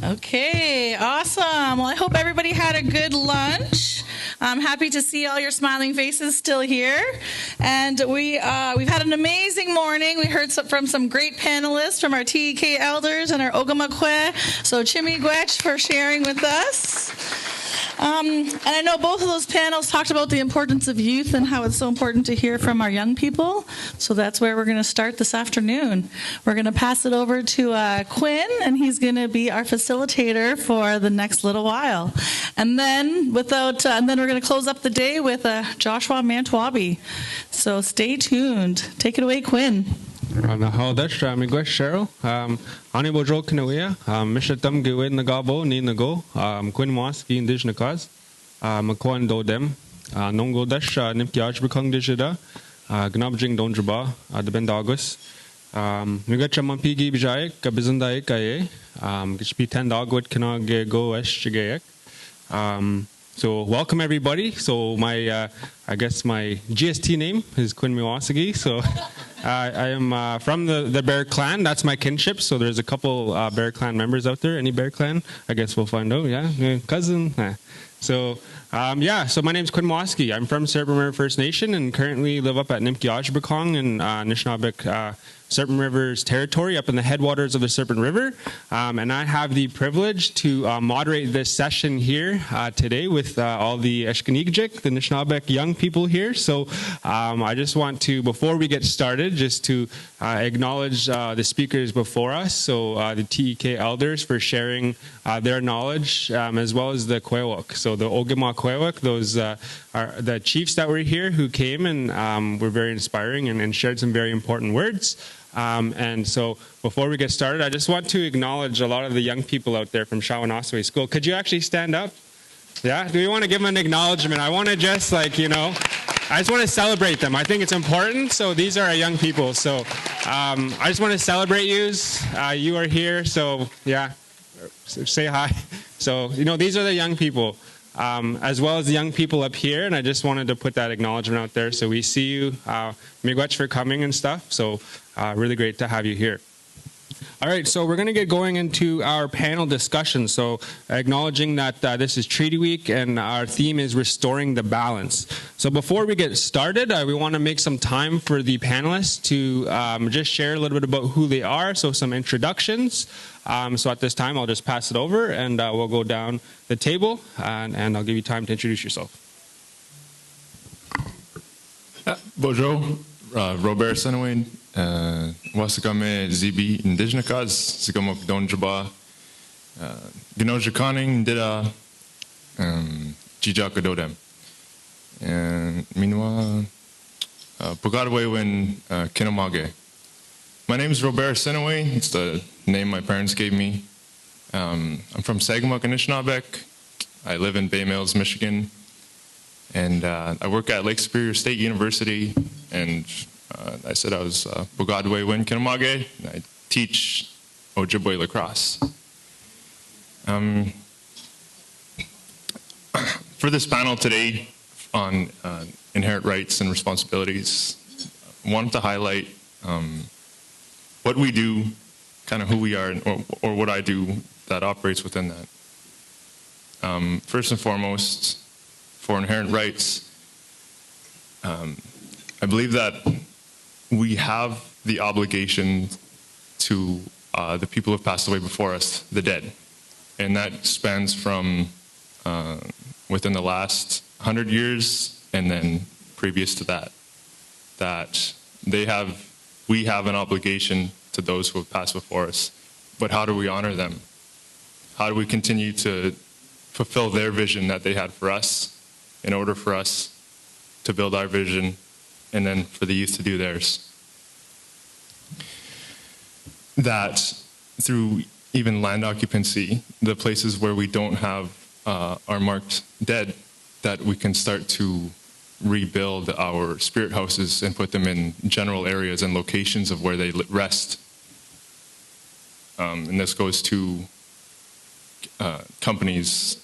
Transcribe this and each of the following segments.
Okay, awesome. Well, I hope everybody had a good lunch. I'm happy to see all your smiling faces still here. And we've had an amazing morning. We heard from some great panelists from our TEK elders and our Ogimakwe. So Chimi Gwech for sharing with us. And I know both of those panels talked about the importance of youth and how it's so important to hear from our young people. So that's where we're going to start this afternoon. We're going to pass it over to Quinn, and he's going to be our facilitator for the next little while. And then we're going to close up the day with Joshua Mantwabi. So stay tuned. Take it away, Quinn. Haudash Miguel Cheryl, Honorable Joe Kanawea, Mishatam Gewin Nagabo, Ninago, Quinn Moski, Indigenous Cause, Makwan Dodem, Nongo Dash, Nimpiaj Bukong Dijida, Gnabjing Donjaba, the Bendagus, Migachamampigi Bijay, Kabizandai Kaye, Gishpi Tandagwood Kanag go Eshigayek. So welcome everybody. So my, I guess my GST name is Quinn Miwasagi. So I am from the Bear Clan. That's my kinship. So there's a couple Bear Clan members out there. Any Bear Clan? I guess we'll find out. Yeah, cousin. So so my name's Quinn Miwasagi. I'm from Serpent River First Nation and currently live up at Nimpiajbakong in Anishinaabeg Serpent River's territory up in the headwaters of the Serpent River. And I have the privilege to moderate this session here today with all the Eshkanigjik, the Anishinaabeg young people here. So I just want to, before we get started, just to acknowledge the speakers before us. So the TEK elders for sharing their knowledge, as well as the Kwewok. So the Ogima Kwewok, those are the chiefs that were here who came and were very inspiring and shared some very important words. And so before we get started, I just want to acknowledge a lot of the young people out there from Shawanasway School. Could you actually stand up? Yeah? Do you want to give them an acknowledgement? I want to just I just want to celebrate them. I think it's important. So these are our young people. So I just want to celebrate you. You are here. So yeah, say hi. So, these are the young people. As well as the young people up here, and I just wanted to put that acknowledgement out there. So we see you, Miigwech for coming and stuff. So really great to have you here. All right, so we're going to get going into our panel discussion. So acknowledging that this is Treaty Week and our theme is restoring the balance. So before we get started, we want to make some time for the panelists to just share a little bit about who they are, so some introductions. So at this time, I'll just pass it over and we'll go down the table and I'll give you time to introduce yourself. Bonjour, Robert Senowin, Wasakame Zibi Indigenous Cause, Sigamok Donjaba, Gnojakaning Dida, Jijakadodem. And Minwa, Pugadaway when Kinamage. My name is Robert Senoway. It's the name my parents gave me. I'm from Sagamok, Anishinaabeg. I live in Bay Mills, Michigan. And I work at Lake Superior State University. And I said I was Bogadwe Win Kinamage. And I teach Ojibwe lacrosse. For this panel today on inherent rights and responsibilities, I wanted to highlight what we do, kind of who we are, or what I do that operates within that. First and foremost, for inherent rights, I believe that we have the obligation to the people who have passed away before us, the dead. And that spans from within the last 100 years and then previous to that, that we have an obligation to those who have passed before us. But how do we honor them? How do we continue to fulfill their vision that they had for us in order for us to build our vision and then for the youth to do theirs? That through even land occupancy, the places where we don't have are marked dead, that we can start to rebuild our spirit houses and put them in general areas and locations of where they rest. And this goes to companies,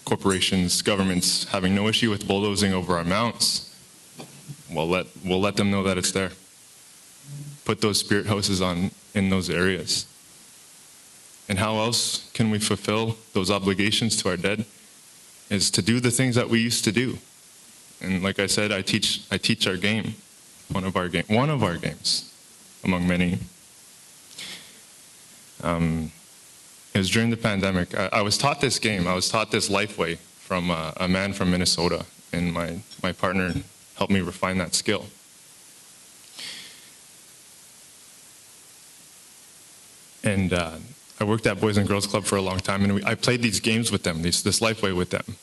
corporations, governments having no issue with bulldozing over our mounts. We'll let them know that it's there. Put those spirit houses in those areas. And how else can we fulfill those obligations to our dead is to do the things that we used to do. And like I said, I teach our game, one of our games, among many. It was during the pandemic. I was taught this game. I was taught this life way from a man from Minnesota, and my partner helped me refine that skill. And I worked at Boys and Girls Club for a long time, and I played these games with them, this Lifeway with them,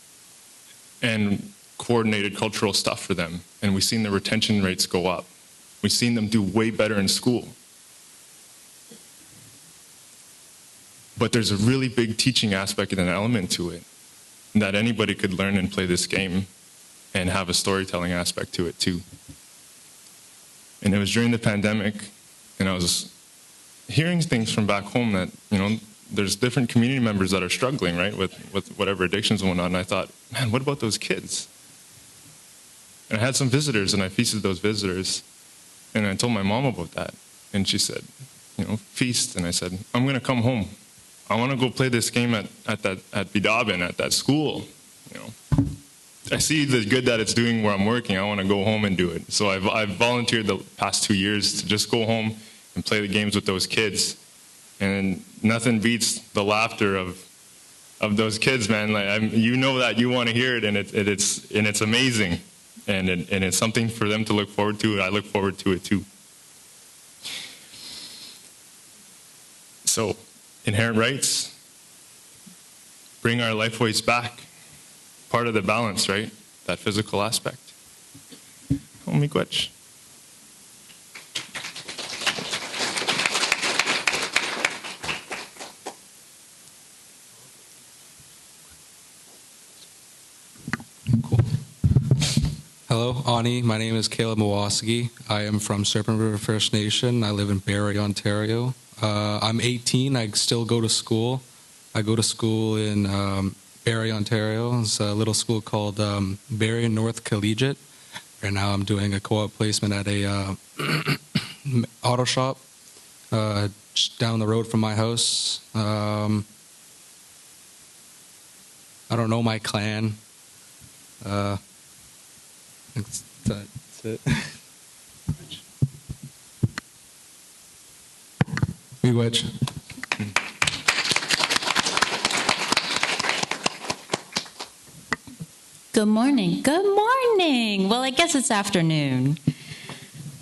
and coordinated cultural stuff for them. And we've seen the retention rates go up. We've seen them do way better in school. But there's a really big teaching aspect and an element to it that anybody could learn and play this game and have a storytelling aspect to it too. And it was during the pandemic, and I was hearing things from back home that, there's different community members that are struggling, right, with whatever addictions and whatnot. And I thought, man, what about those kids? And I had some visitors, and I feasted those visitors. And I told my mom about that. And she said, feast. And I said, I'm going to come home. I want to go play this game at Bidabin, at that school. I see the good that it's doing where I'm working. I want to go home and do it. So I've volunteered the past 2 years to just go home and play the games with those kids. And nothing beats the laughter of those kids, man. Like that you want to hear it, and it's amazing, and it's something for them to look forward to. I look forward to it too. So, inherent rights, bring our life ways back. Part of the balance, right? That physical aspect. Miigwech. Hello, Ani. My name is Caleb Mawasaki. I am from Serpent River First Nation. I live in Barrie, Ontario. I'm 18. I still go to school. I go to school in Barrie, Ontario. It's a little school called Barrie North Collegiate. Right now I'm doing a co-op placement at a auto shop just down the road from my house. I don't know my clan. That's it. Miigwech. Good morning. Good morning. Well, I guess it's afternoon.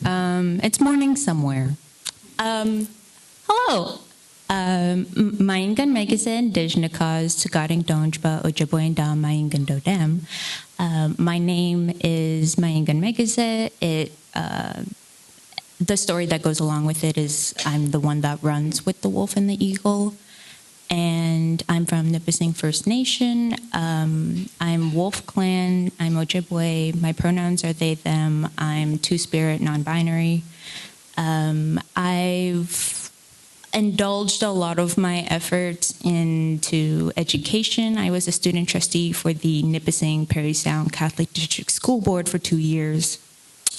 It's morning somewhere. Hello. Maingan Megase Indigenous Tagaring Donjba Ojibwenda Maingan Dodem. My name is Maingan Megase. The story that goes along with it is I'm the one that runs with the Wolf and the Eagle. And I'm from Nipissing First Nation. I'm Wolf Clan. I'm Ojibwe. My pronouns are they, them. I'm two-spirit, non-binary. I've indulged a lot of my efforts into education. I was a student trustee for the Nipissing Parry Sound Catholic District School Board for 2 years,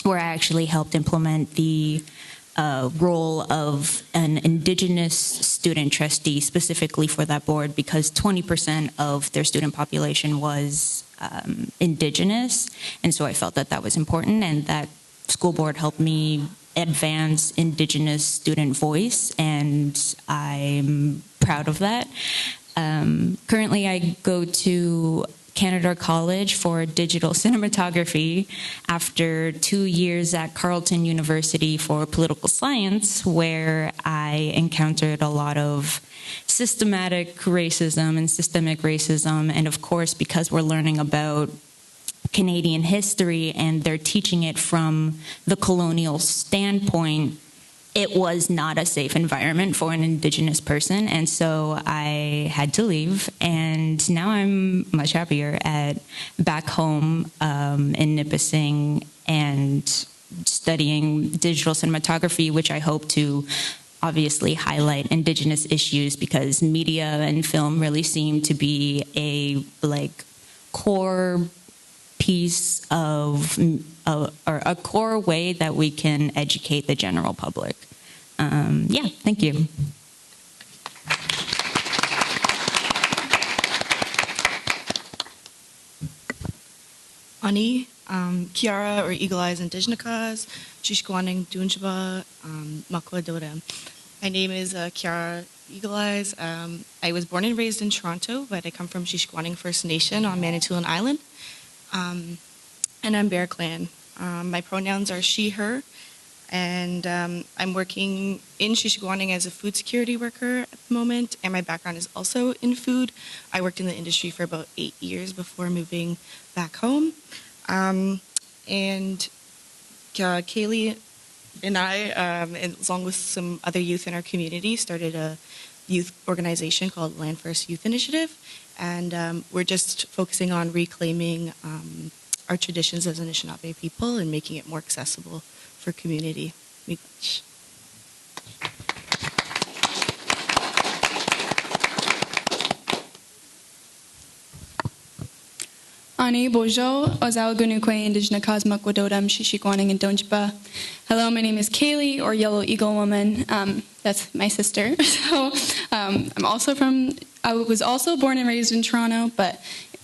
where I actually helped implement the role of an Indigenous student trustee specifically for that board, because 20% of their student population was Indigenous, and so I felt that that was important, and that school board helped me advance Indigenous student voice, and I'm proud of that. Currently, I go to Canada College for digital cinematography after 2 years at Carleton University for political science, where I encountered a lot of systematic racism and systemic racism. And of course, because we're learning about Canadian history and they're teaching it from the colonial standpoint, it was not a safe environment for an Indigenous person, and so I had to leave, and now I'm much happier back home in Nipissing and studying digital cinematography, which I hope to obviously highlight Indigenous issues, because media and film really seem to be a core piece of or a core way that we can educate the general public. Yeah, thank you. Ani, Kiara or Eagle Eyes Indigenous, Shishkwaning Dunjaba, Makwa Dodam. My name is Kiara Eagle Eyes. I was born and raised in Toronto, but I come from Shishkwaning First Nation on Manitoulin Island. And I'm Bear Clan. My pronouns are she, her, and I'm working in Shishkwaning as a food security worker at the moment, and my background is also in food. I worked in the industry for about 8 years before moving back home. And Kaylee and I, and along with some other youth in our community, started a youth organization called Land First Youth Initiative, and we're just focusing on reclaiming our traditions as Anishinaabe people and making it more accessible for community. Ani Bojo, Ozawa Gunukwe, Indigenous Cosmic Wadodam, Shishikwaning, and Donjba. Hello, my name is Kaylee, or Yellow Eagle Woman. That's my sister. So I was also born and raised in Toronto, but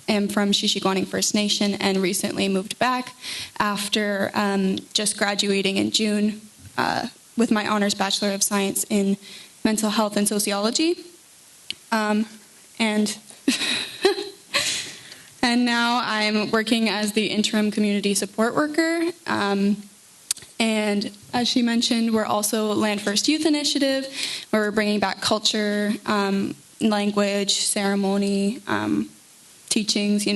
am from Shishikwaning First Nation and recently moved back after just graduating in June with my honors Bachelor of Science in Mental Health and Sociology. And now I'm working as the interim community support worker. And as she mentioned, we're also Land First Youth Initiative, where we're bringing back culture, language, ceremony, teachings,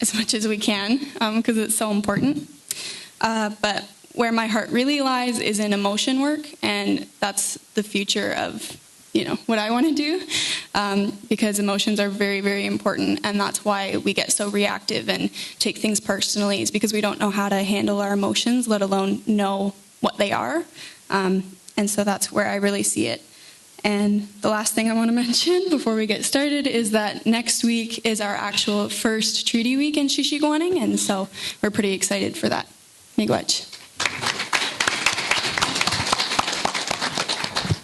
as much as we can, because it's so important. But where my heart really lies is in emotion work, and that's the future of what I want to do, because emotions are very, very important, and that's why we get so reactive and take things personally, is because we don't know how to handle our emotions, let alone know what they are. And so that's where I really see it. And the last thing I want to mention before we get started is that next week is our actual first Treaty Week in Shishikwaning, and so we're pretty excited for that. Miigwech.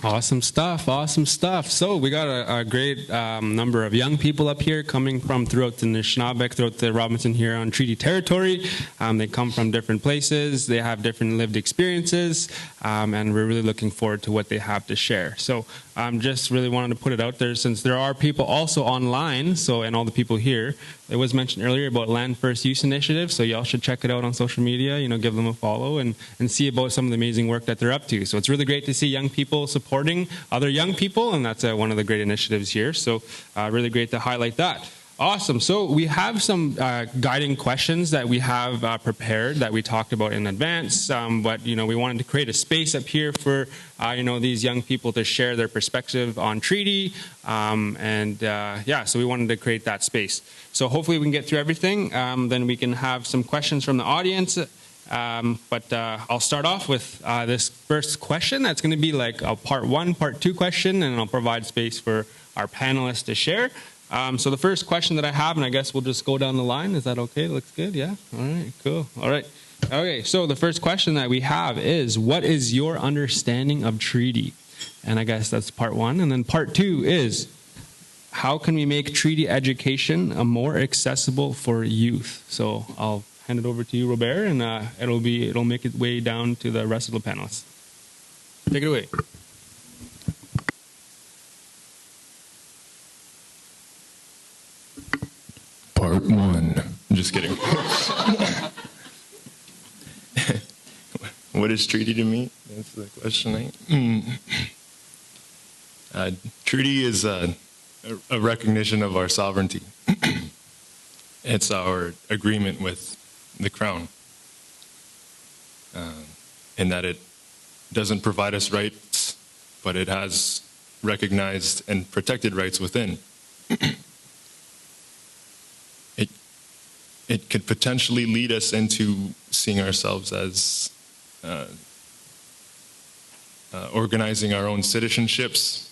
Awesome stuff. So we got a great number of young people up here coming from throughout the Anishinaabe, throughout the Robinson Huron Treaty Territory. They come from different places, they have different lived experiences, and we're really looking forward to what they have to share. So just really wanted to put it out there, since there are people also online, and all the people here. It was mentioned earlier about Land First Youth Initiative, so y'all should check it out on social media, give them a follow and see about some of the amazing work that they're up to. So it's really great to see young people supporting other young people, and that's one of the great initiatives here. So really great to highlight that. Awesome. So we have some guiding questions that we have prepared that we talked about in advance, but we wanted to create a space up here for these young people to share their perspective on treaty, so we wanted to create that space. So hopefully we can get through everything. Then we can have some questions from the audience. But I'll start off with this first question. That's going to be like a part 1, part 2 question, and I'll provide space for our panelists to share. So the first question that I have, and I guess we'll just go down the line. Is that okay? Looks good? Yeah? All right, cool. All right. Okay, so the first question that we have is, what is your understanding of treaty? And I guess that's part 1. And then part 2 is, how can we make treaty education more accessible for youth? So I'll hand it over to you, Robert, and it'll make its way down to the rest of the panelists. Take it away. Part 1. I'm just kidding. What is treaty to me? That's the question, right? Treaty is a recognition of our sovereignty. It's our agreement with the Crown, in that it doesn't provide us rights, but it has recognized and protected rights within. It could potentially lead us into seeing ourselves as organizing our own citizenships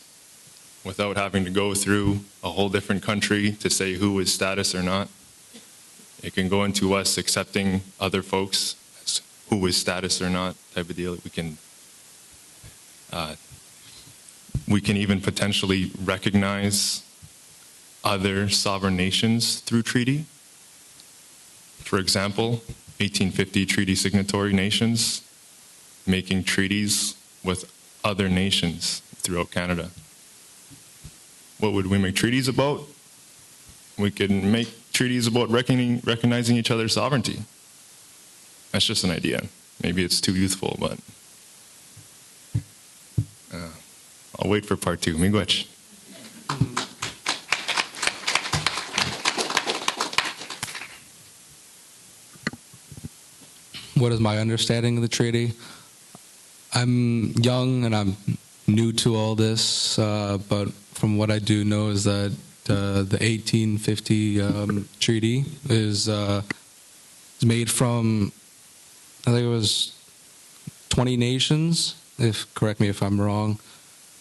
without having to go through a whole different country to say who is status or not. It can go into us accepting other folks as who is status or not type of deal. We can even potentially recognize other sovereign nations through treaty. For example, 1850 treaty signatory nations making treaties with other nations throughout Canada. What would we make treaties about? We could make treaties about recognizing each other's sovereignty. That's just an idea. Maybe it's too youthful, but I'll wait for part 2. Miigwech. What is my understanding of the treaty? I'm young and I'm new to all this, but from what I do know is that the 1850 treaty is made from, I think it was 20 nations, correct me if I'm wrong,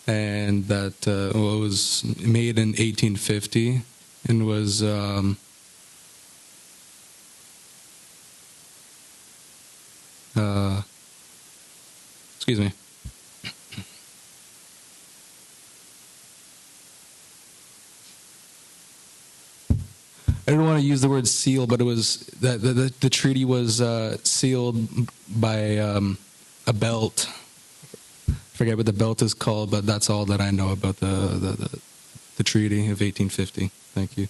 and that it was made in 1850 and was excuse me. I don't want to use the word seal, but it was that the treaty was sealed by a belt. I forget what the belt is called, but that's all that I know about the treaty of 1850. Thank you.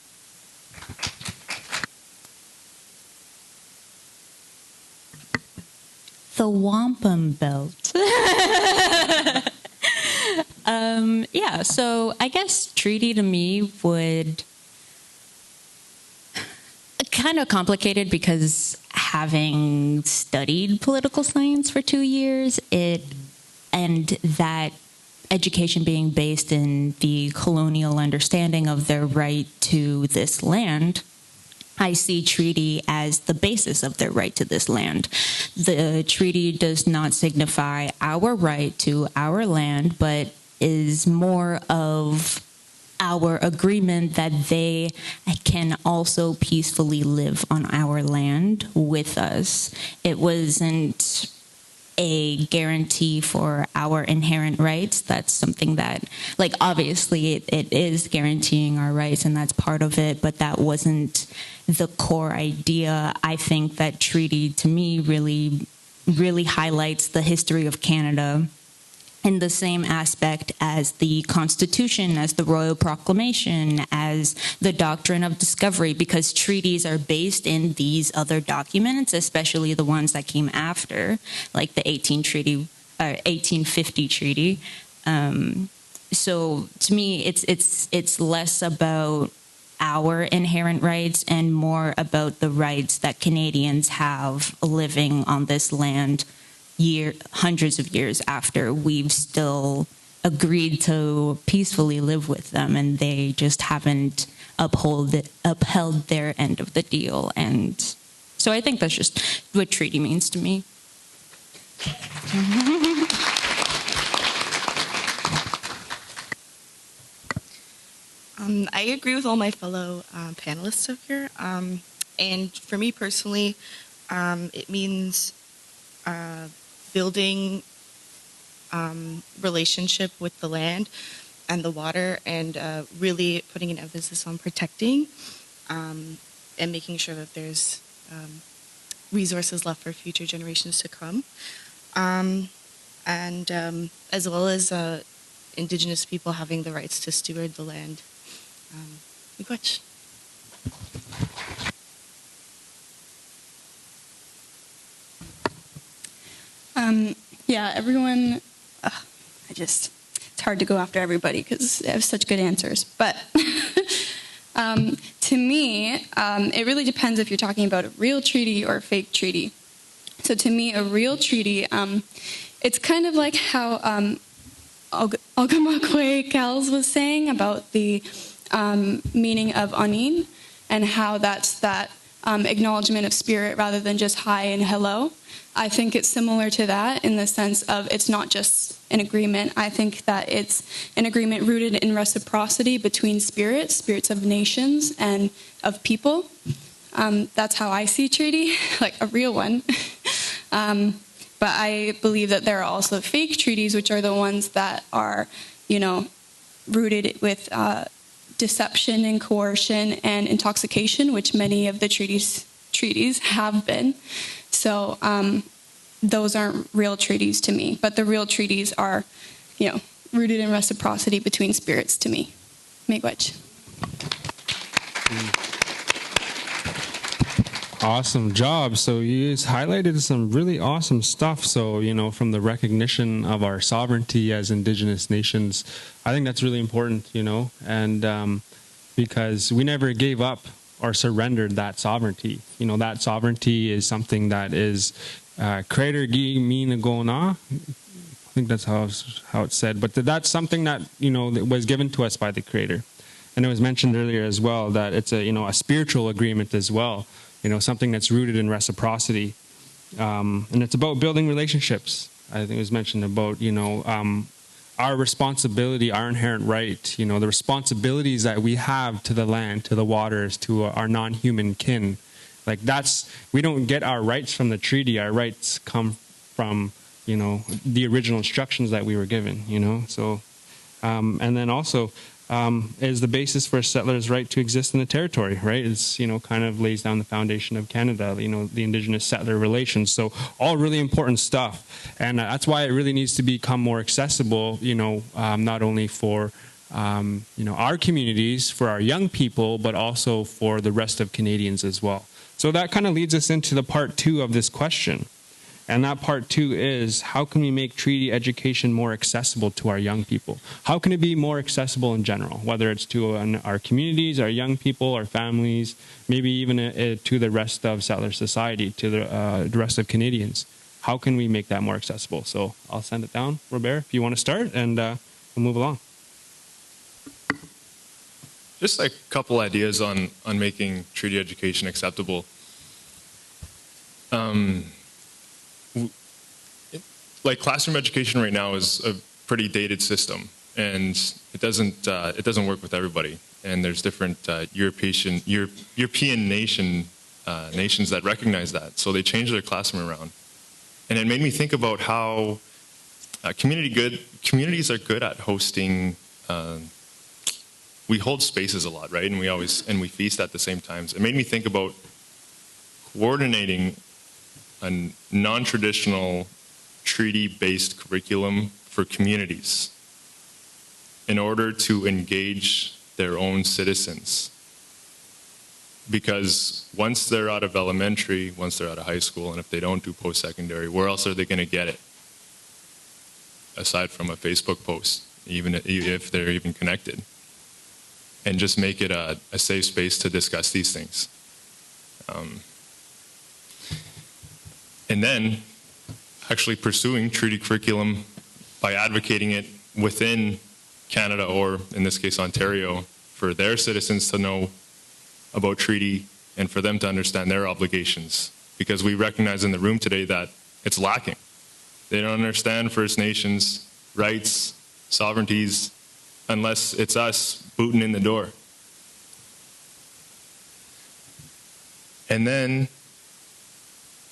The wampum belt. Yeah, so I guess treaty to me would kind of complicated because having studied political science for 2 years, and that education being based in the colonial understanding of their right to this land, I see treaty as the basis of their right to this land. The treaty does not signify our right to our land, but is more of our agreement that they can also peacefully live on our land with us. It wasn't a guarantee for our inherent rights. That's something that, like, obviously it is guaranteeing our rights, and that's part of it, but that wasn't the core idea. I think that treaty, to me, really highlights the history of Canada in the same aspect as the Constitution, as the Royal Proclamation, as the Doctrine of Discovery, because treaties are based in these other documents, especially the ones that came after, like the 1850 treaty. So to me, it's less about our inherent rights and more about the rights that Canadians have living on this land hundreds of years after we've still agreed to peacefully live with them, and they just haven't upheld their end of the deal. And so I think that's just what treaty means to me. I agree with all my fellow panelists up here. And for me personally, it means building relationship with the land and the water, and really putting an emphasis on protecting and making sure that there's resources left for future generations to come. And as well as Indigenous people having the rights to steward the land. Miigwech. Yeah, everyone, it's hard to go after everybody because they have such good answers. But to me, it really depends if you're talking about a real treaty or a fake treaty. So to me, a real treaty, it's kind of like how Ogamakwe Kels was saying about the meaning of anin, and how that's that acknowledgement of spirit rather than just hi and hello. I think it's similar to that in the sense of it's not just an agreement. I think that it's an agreement rooted in reciprocity between spirits of nations and of people. That's how I see treaty, like a real one. But I believe that there are also fake treaties, which are the ones that are, rooted with deception and coercion and intoxication, which many of the treaties treaties have been. So those aren't real treaties to me, but the real treaties are, rooted in reciprocity between spirits to me. Miigwech. Awesome job. So you guys highlighted some really awesome stuff. So, from the recognition of our sovereignty as indigenous nations, I think that's really important, and because we never gave up or surrendered that sovereignty. That sovereignty is something that is creator gi mi nagona. I think that's how it's said. But that's something that, that was given to us by the creator. And it was mentioned earlier as well that it's a spiritual agreement as well. Something that's rooted in reciprocity. And it's about building relationships. I think it was mentioned about, our responsibility, our inherent right, the responsibilities that we have to the land, to the waters, to our non-human kin. Like we don't get our rights from the treaty. Our rights come from, the original instructions that we were given, So, and then also, is the basis for a settler's right to exist in the territory, right? It's, kind of lays down the foundation of Canada, the indigenous settler relations. So all really important stuff. And that's why it really needs to become more accessible, not only for, our communities, for our young people, but also for the rest of Canadians as well. So that kind of leads us into the part 2 of this question. And that part 2 is, how can we make treaty education more accessible to our young people? How can it be more accessible in general, whether it's to our communities, our young people, our families, maybe even to the rest of settler society, to the rest of Canadians? How can we make that more accessible? So I'll send it down, Robert, if you want to start, and we'll move along. Just a couple ideas on making treaty education acceptable. Like classroom education right now is a pretty dated system, and it doesn't work with everybody. And there's different European nations that recognize that, so they change their classroom around. And it made me think about how communities are good at hosting. We hold spaces a lot, right? And we feast at the same times. It made me think about coordinating a non-traditional treaty-based curriculum for communities in order to engage their own citizens. Because once they're out of elementary, once they're out of high school, and if they don't do post-secondary, where else are they going to get it? Aside from a Facebook post, even if they're even connected. And just make it a safe space to discuss these things. And then actually pursuing treaty curriculum by advocating it within Canada, or in this case Ontario, for their citizens to know about treaty and for them to understand their obligations. Because we recognize in the room today that it's lacking. They don't understand First Nations rights, sovereignties, unless it's us booting in the door. And then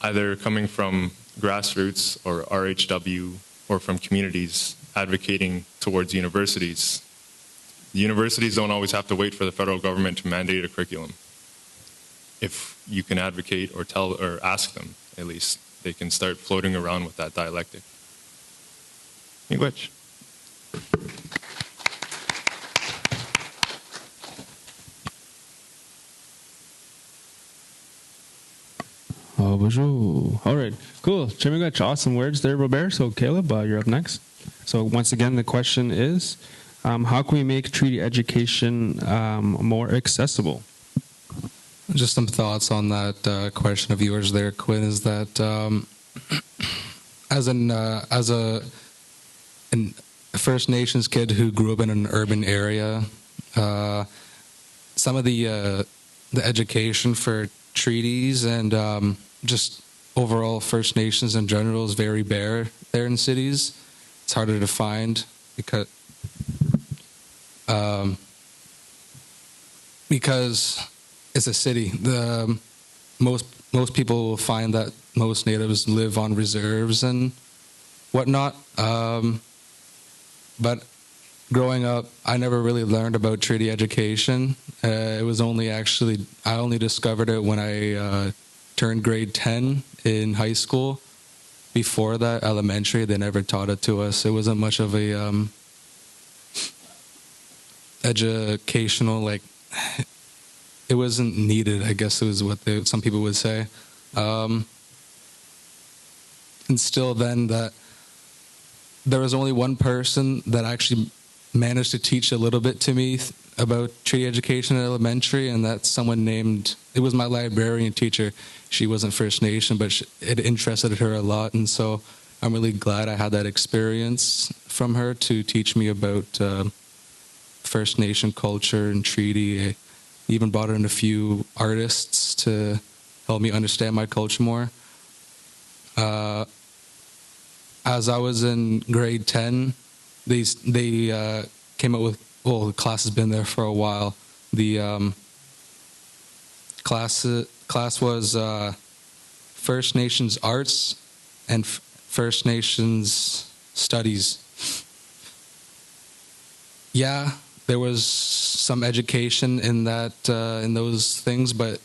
either coming from grassroots or RHW or from communities advocating towards universities. The universities don't always have to wait for the federal government to mandate a curriculum. If you can advocate or tell or ask them, at least, they can start floating around with that dialectic. Miigwech. Oh, bonjour. All right, cool. Chimiigwech, awesome words there, Robert. So Caleb, you're up next. So once again, the question is, how can we make treaty education more accessible? Just some thoughts on that question of yours there, Quinn, is that as a First Nations kid who grew up in an urban area, some of the education for treaties and just overall First Nations in general is very bare there in cities. It's harder to find because it's a city. Most people will find that most natives live on reserves and whatnot. But growing up, I never really learned about treaty education. It was only I only discovered it when I turned grade 10 in high school. Before that, elementary, they never taught it to us. It wasn't much of a educational, like, it wasn't needed, I guess it was what some people would say. And still then that there was only one person that actually managed to teach a little bit to me about treaty education at elementary, and that's someone named, it was my librarian teacher. She wasn't First Nation, but it interested her a lot, and so I'm really glad I had that experience from her to teach me about First Nation culture and treaty. I even brought in a few artists to help me understand my culture more. As I was in grade 10, they came up with, well, the class has been there for a while. The class was First Nations Arts and First Nations Studies. Yeah, there was some education in that, in those things, but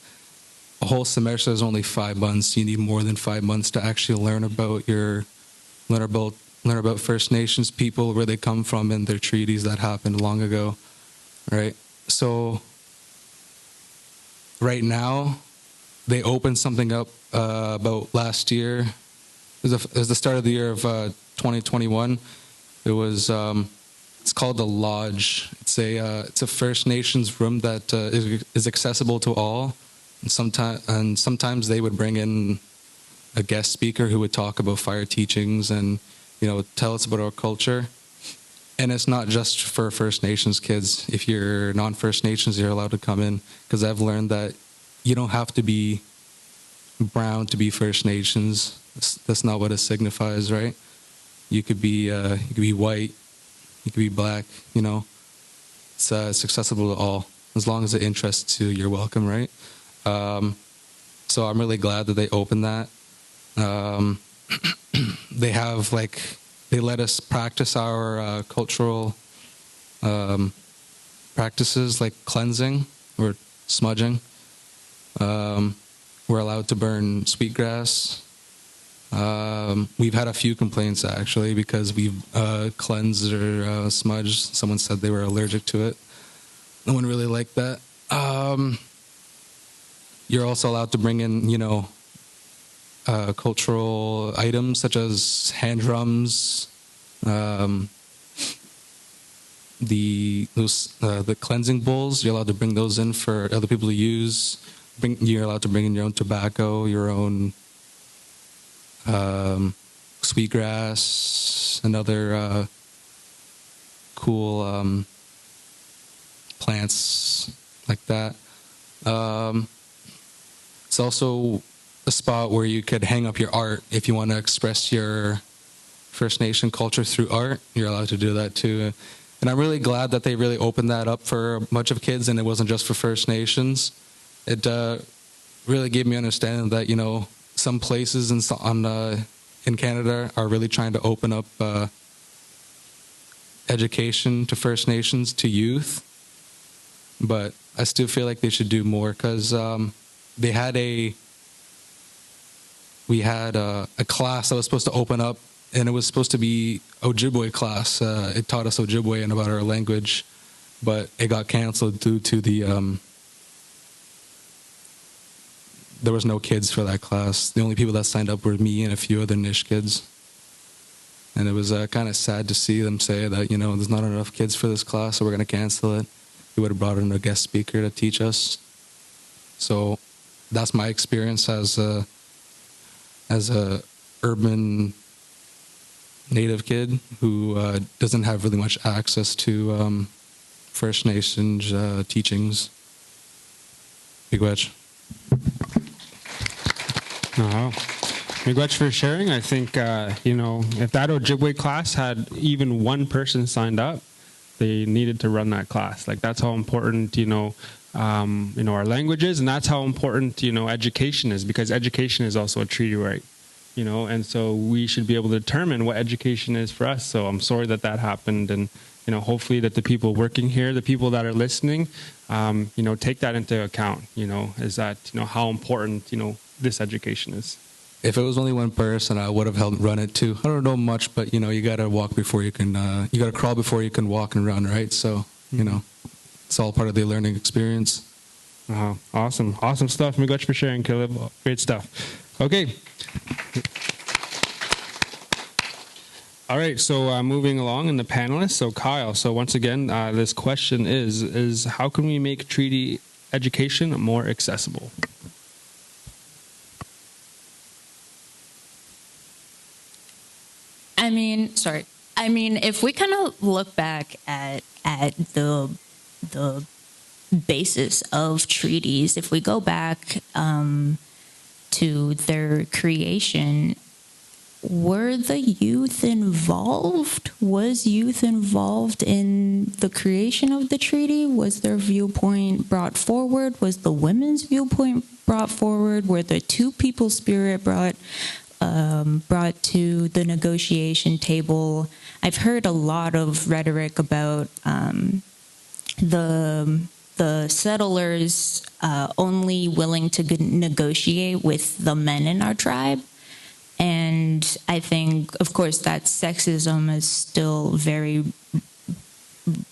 a whole semester is only 5 months. You need more than 5 months to actually learn about First Nations people, where they come from, and their treaties that happened long ago, right? So right now, they opened something up about last year. It was the start of the year of 2021. It was it's called the Lodge. It's a First Nations room that is accessible to all. And sometimes they would bring in a guest speaker who would talk about fire teachings and, you know, tell us about our culture. And it's not just for First Nations kids. If you're non-First Nations, you're allowed to come in, because I've learned that you don't have to be brown to be First Nations. That's not what it signifies, right? You could be white, you could be black. You know, it's accessible to all. As long as it interests you, you're welcome, right? So I'm really glad that they opened that. They have, like, they let us practice our cultural practices, like cleansing or smudging. We're allowed to burn sweetgrass. We've had a few complaints, actually, because we've cleansed or smudged. Someone said they were allergic to it. No one really liked that. You're also allowed to bring in, you know, cultural items such as hand drums, the cleansing bowls. You're allowed to bring those in for other people to use. You're allowed to bring in your own tobacco, your own sweetgrass, and other cool plants like that. It's also a spot where you could hang up your art if you want to express your First Nation culture through art. You're allowed to do that too. And I'm really glad that they really opened that up for a bunch of kids, and it wasn't just for First Nations. It really gave me understanding that, you know, some places in Canada are really trying to open up education to First Nations, to youth. But I still feel like they should do more, because we had a class that was supposed to open up, and it was supposed to be Ojibwe class. It taught us Ojibwe and about our language, but it got canceled due to there was no kids for that class. The only people that signed up were me and a few other Nish kids. And it was kind of sad to see them say that, you know, there's not enough kids for this class, so we're going to cancel it. We would have brought in a guest speaker to teach us. So that's my experience as a urban Native kid who doesn't have really much access to First Nations teachings. Miigwech. Oh, Miigwech for sharing. I think, you know, if that Ojibwe class had even one person signed up, they needed to run that class. Like, that's how important, you know, our language is, and that's how important, you know, education is, because education is also a treaty right, you know, and so we should be able to determine what education is for us. So I'm sorry that happened, and, you know, hopefully that the people working here, the people that are listening, you know, take that into account, you know, is that, you know, how important, you know, this education is? If it was only one person, I would have run it too. I don't know much, but you got to walk before you can. You got to crawl before you can walk and run, right? So it's all part of the learning experience. Awesome stuff. Miigwech for sharing, Caleb. Great stuff. Okay. All right, so moving along in the panelists. So Kyle, so once again, this question is how can we make treaty education more accessible? I mean, if we kind of look back at the basis of treaties, if we go back to their creation, were the youth involved? Was youth involved in the creation of the treaty? Was their viewpoint brought forward? Was the women's viewpoint brought forward? Were the two people spirit brought to the negotiation table? I've heard a lot of rhetoric about the settlers only willing to negotiate with the men in our tribe. And I think, of course, that sexism is still very,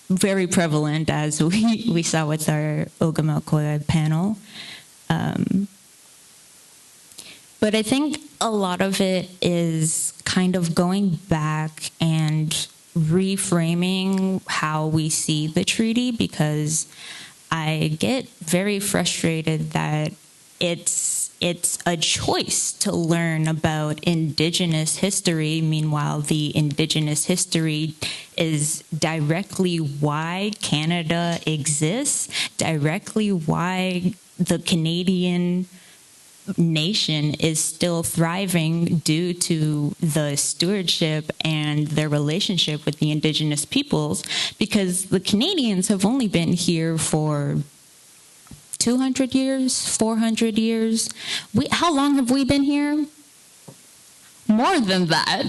very prevalent, as we saw with our Ogamelkoya panel. But I think a lot of it is kind of going back and reframing how we see the treaty, because I get very frustrated that it's a choice to learn about Indigenous history. Meanwhile, the Indigenous history is directly why Canada exists, directly why the Canadian nation is still thriving due to the stewardship and their relationship with the Indigenous peoples, because the Canadians have only been here for 200 years, 400 years. How long have we been here? More than that.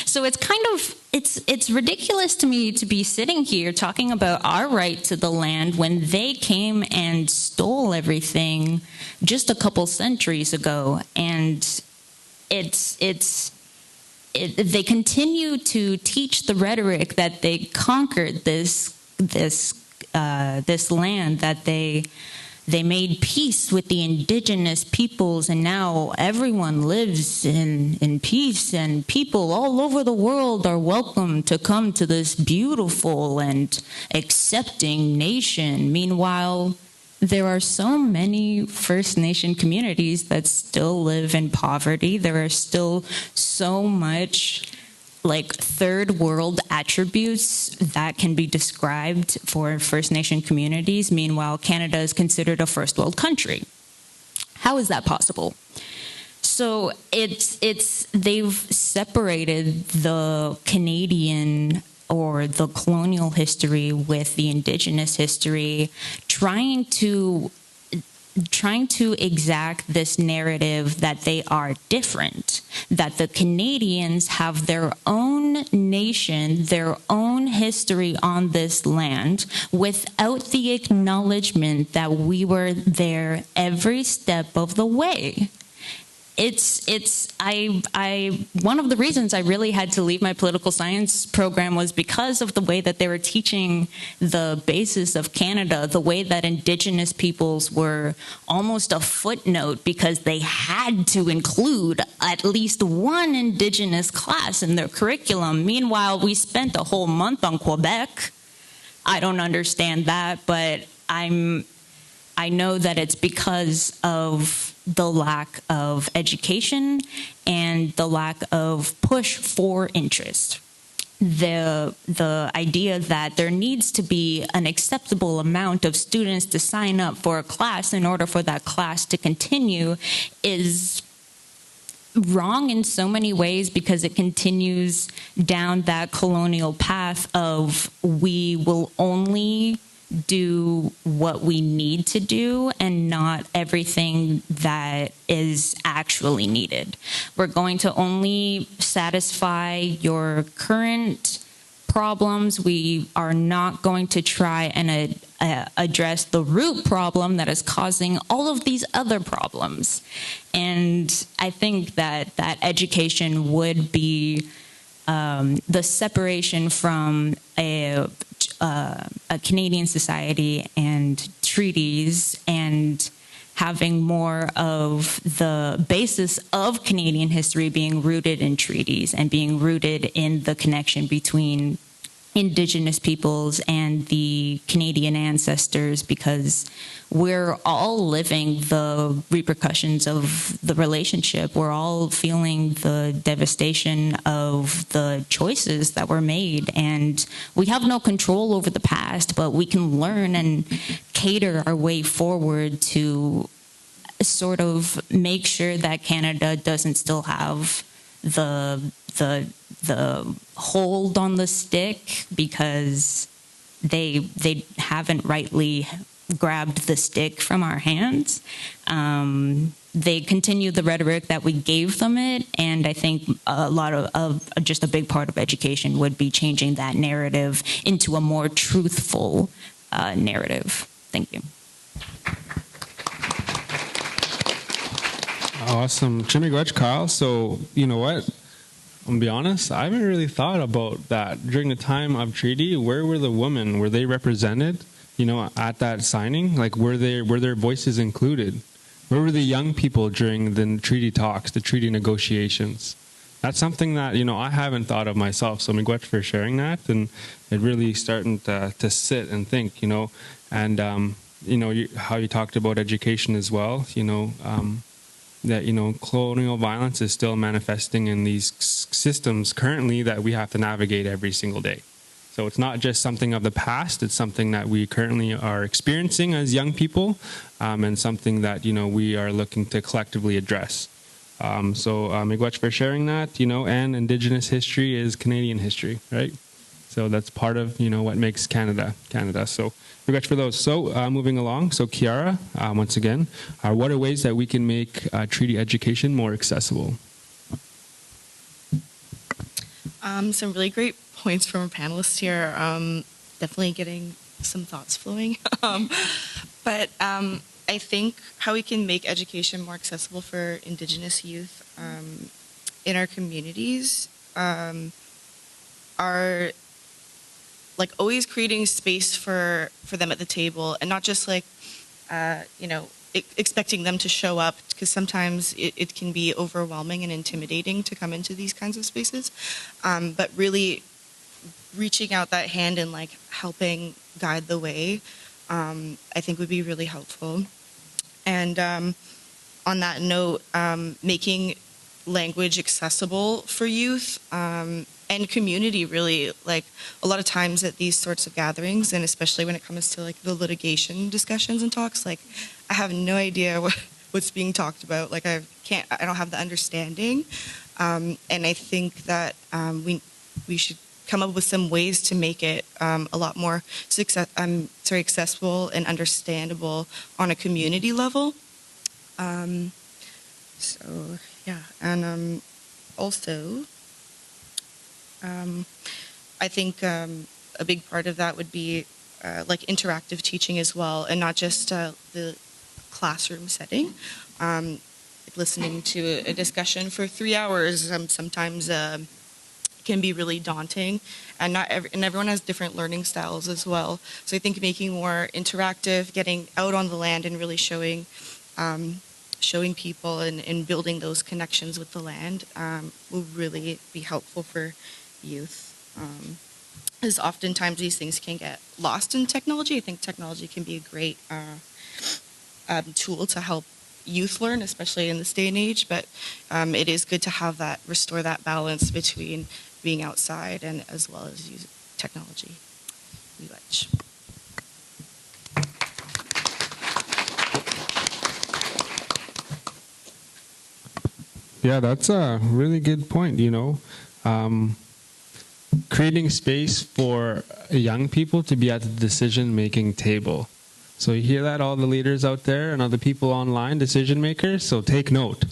So it's kind of, it's ridiculous to me to be sitting here talking about our right to the land when they came and stole everything just a couple centuries ago. And they continue to teach the rhetoric that they conquered this land, that they made peace with the Indigenous peoples, and now everyone lives in peace, and people all over the world are welcome to come to this beautiful and accepting nation. Meanwhile, there are so many First Nation communities that still live in poverty. There are still so much third world attributes that can be described for First Nation communities. Meanwhile, Canada is considered a first world country. How is that possible? So they've separated the Canadian or the colonial history with the Indigenous history, trying to exact this narrative that they are different, that the Canadians have their own nation, their own history on this land, without the acknowledgement that we were there every step of the way. One of the reasons I really had to leave my political science program was because of the way that they were teaching the basis of Canada, the way that Indigenous peoples were almost a footnote because they had to include at least one Indigenous class in their curriculum. Meanwhile, we spent a whole month on Quebec. I don't understand that, but I know that it's because of the lack of education and the lack of push for interest. The idea that there needs to be an acceptable amount of students to sign up for a class in order for that class to continue is wrong in so many ways, because it continues down that colonial path of we will only do what we need to do and not everything that is actually needed. We're going to only satisfy your current problems. We are not going to try and address the root problem that is causing all of these other problems. And I think that education would be the separation from a Canadian society and treaties, and having more of the basis of Canadian history being rooted in treaties and being rooted in the connection between Indigenous peoples and the Canadian ancestors, because we're all living the repercussions of the relationship. We're all feeling the devastation of the choices that were made, and we have no control over the past, but we can learn and cater our way forward to sort of make sure that Canada doesn't still have the hold on the stick, because they haven't rightly grabbed the stick from our hands. They continue the rhetoric that we gave them it, and I think a lot of just a big part of education would be changing that narrative into a more truthful narrative. Thank you. Awesome. Chimigwech, Kyle. So, you know what? I'm going to be honest, I haven't really thought about that. During the time of treaty, where were the women? Were they represented, you know, at that signing? Like, were their voices included? Where were the young people during the treaty talks, the treaty negotiations? That's something that, you know, I haven't thought of myself. So, Miigwech for sharing that. And it really starting to sit and think, you know. And, you know, how you talked about education as well, you know, that, you know, colonial violence is still manifesting in these systems currently that we have to navigate every single day. So it's not just something of the past, it's something that we currently are experiencing as young people, and something that, you know, we are looking to collectively address. So Miigwech for sharing that, you know, and Indigenous history is Canadian history, right? So that's part of, you know, what makes Canada, Canada. So Miigwech for those. So moving along, so Kiara, once again, what are ways that we can make treaty education more accessible? Some really great points from our panelists here. Definitely getting some thoughts flowing. But I think how we can make education more accessible for Indigenous youth in our communities are like always creating space for them at the table, and not just like, you know, expecting them to show up, because sometimes it can be overwhelming and intimidating to come into these kinds of spaces. But really reaching out that hand and like helping guide the way, I think would be really helpful. And on that note, making language accessible for youth and community, really. Like a lot of times at these sorts of gatherings, and especially when it comes to like the litigation discussions and talks, like I have no idea what's being talked about. Like I don't have the understanding. And I think that we should come up with some ways to make it a lot more accessible and understandable on a community level. So yeah, and also I think a big part of that would be like interactive teaching as well, and not just the classroom setting. Listening to a discussion for 3 hours sometimes can be really daunting, and everyone has different learning styles as well. So I think making more interactive, getting out on the land, and really showing people and building those connections with the land will really be helpful for youth. Because oftentimes these things can get lost in technology. I think technology can be a great tool to help youth learn, especially in this day and age, but it is good to have that, restore that balance between being outside and as well as use technology. Yeah, that's a really good point, you know. Creating space for young people to be at the decision-making table. So you hear that, all the leaders out there and other people online, decision makers, so take note.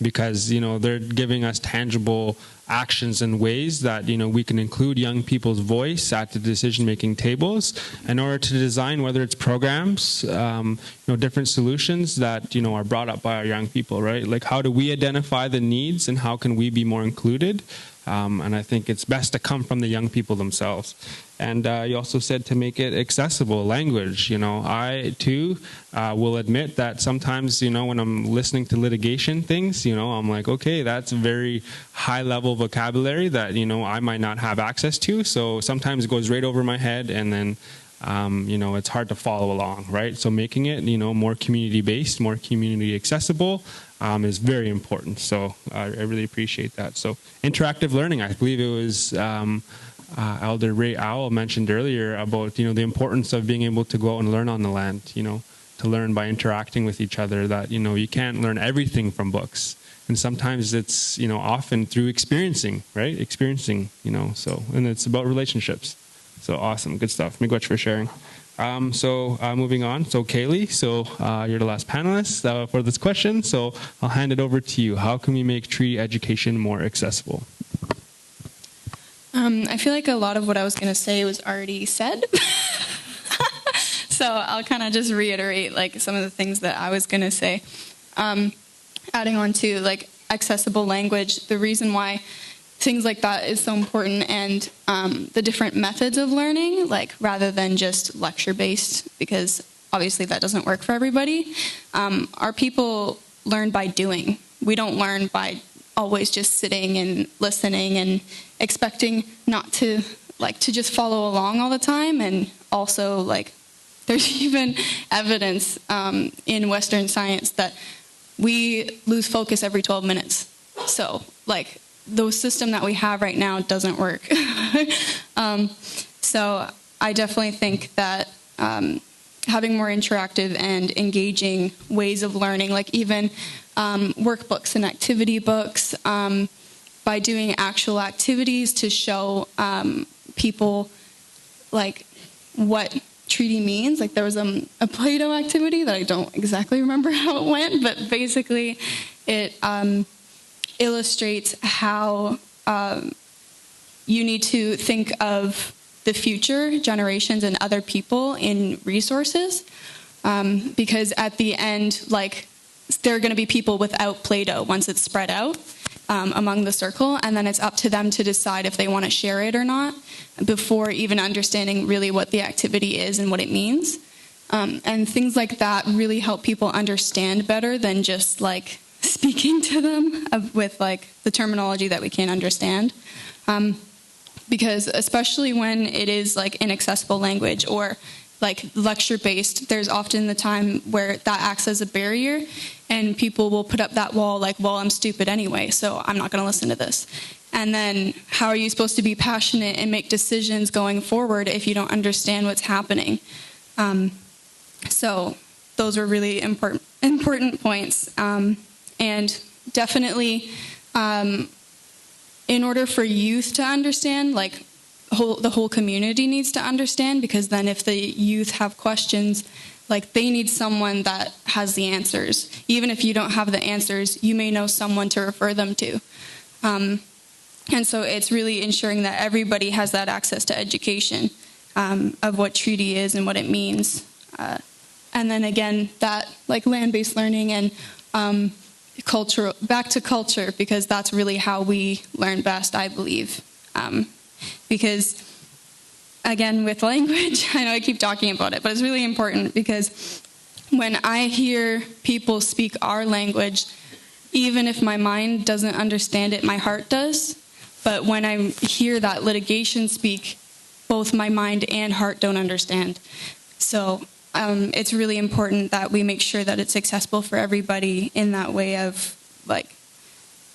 because, they're giving us tangible actions and ways that, we can include young people's voice at the decision-making tables in order to design, whether it's programs, different solutions that, are brought up by our young people, right? Like, how do we identify the needs and how can we be more included? And I think it's best to come from the young people themselves. And you also said to make it accessible language. I too will admit that sometimes, when I'm listening to litigation things, I'm like, okay, that's a very high level vocabulary that, I might not have access to. So sometimes it goes right over my head, and then it's hard to follow along, right? So making it, more community-based, more community accessible is very important. So I really appreciate that. So interactive learning, I believe it was Elder Ray Owl mentioned earlier about, the importance of being able to go out and learn on the land, to learn by interacting with each other, that, you can't learn everything from books. And sometimes it's, often through experiencing, right? Experiencing, so, and it's about relationships. So awesome. Good stuff. Miigwech for sharing. Moving on. So Kaylee, you're the last panelist for this question. So I'll hand it over to you. How can we make treaty education more accessible? I feel like a lot of what I was going to say was already said. So I'll kind of just reiterate like some of the things that I was going to say. Adding on to like accessible language, the reason why things like that is so important, and the different methods of learning, like rather than just lecture-based, because obviously that doesn't work for everybody. Our people learn by doing. We don't learn by always just sitting and listening and expecting not to just follow along all the time. And also, like, there's even evidence in Western science that we lose focus every 12 minutes. So, like, the system that we have right now doesn't work. So I definitely think that having more interactive and engaging ways of learning, like even workbooks and activity books, by doing actual activities to show people like what treaty means. Like there was a Play-Doh activity that I don't exactly remember how it went, but basically it illustrates how you need to think of the future generations and other people in resources, because at the end, like, there are going to be people without Play-Doh once it's spread out among the circle, and then it's up to them to decide if they want to share it or not before even understanding really what the activity is and what it means. And things like that really help people understand better than just like speaking to them with like the terminology that we can't understand. Because especially when it is like inaccessible language or like lecture based, there's often the time where that acts as a barrier and people will put up that wall like, well, I'm stupid anyway, so I'm not going to listen to this. And then how are you supposed to be passionate and make decisions going forward if you don't understand what's happening? So those are really important points. And definitely, in order for youth to understand, like the whole community needs to understand, because then if the youth have questions, like they need someone that has the answers. Even if you don't have the answers, you may know someone to refer them to. And so it's really ensuring that everybody has that access to education of what treaty is and what it means. And then again, that like land-based learning and cultural, back to culture, because that's really how we learn best, I believe. Because again, with language, I know I keep talking about it, but it's really important because when I hear people speak our language, even if my mind doesn't understand it, my heart does. But when I hear that litigation speak, both my mind and heart don't understand. So it's really important that we make sure that it's accessible for everybody in that way of like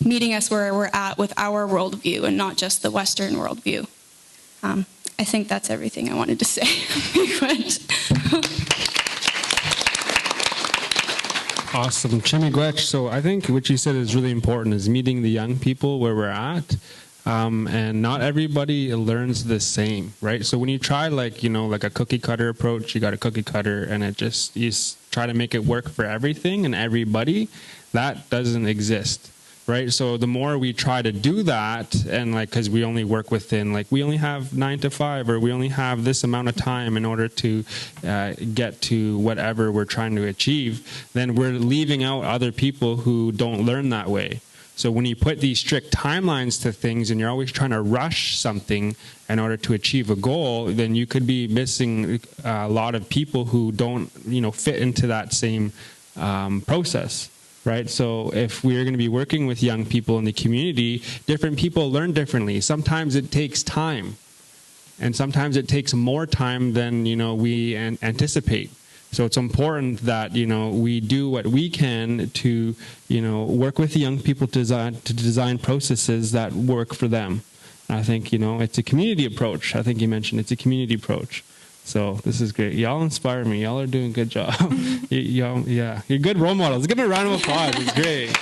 meeting us where we're at with our worldview and not just the Western worldview. I think that's everything I wanted to say. Awesome. Chimigwech. So I think what you said is really important, is meeting the young people where we're at. And not everybody learns the same, right? So when you try like a cookie cutter approach, you got a cookie cutter and you try to make it work for everything and everybody, that doesn't exist. right? So the more we try to do that, and like, because we only work within, like, we only have 9 to 5, or we only have this amount of time in order to get to whatever we're trying to achieve, then we're leaving out other people who don't learn that way. So when you put these strict timelines to things and you're always trying to rush something in order to achieve a goal, then you could be missing a lot of people who don't, fit into that same process, right? So if we're going to be working with young people in the community, different people learn differently. Sometimes it takes time, and sometimes it takes more time than, we anticipate. So it's important that, we do what we can to, work with the young people to design processes that work for them. And I think, it's a community approach. I think you mentioned it's a community approach. So this is great. Y'all inspire me. Y'all are doing a good job. You're good role models. Give me a round of applause. It's great.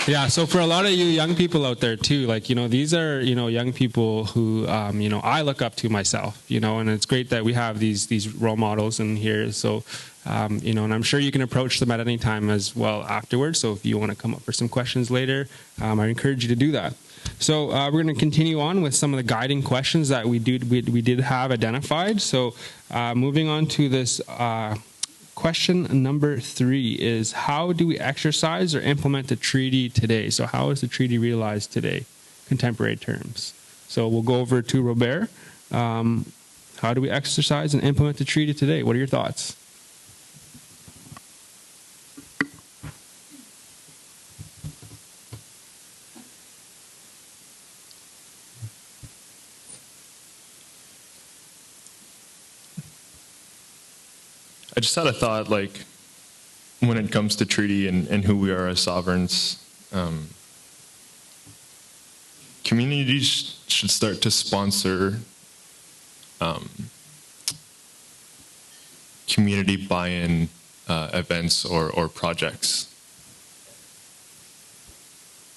Yeah, so for a lot of you young people out there too, like, these are, young people who, I look up to myself, and it's great that we have these role models in here. So, and I'm sure you can approach them at any time as well afterwards. So if you want to come up for some questions later, I encourage you to do that. So we're going to continue on with some of the guiding questions that we did have identified. So moving on to this question number 3 is, how do we exercise or implement the treaty today? So how is the treaty realized today, contemporary terms? So we'll go over to Robert. How do we exercise and implement the treaty today? What are your thoughts? I just had a thought, like, when it comes to treaty and who we are as sovereigns, communities should start to sponsor community buy-in events or projects.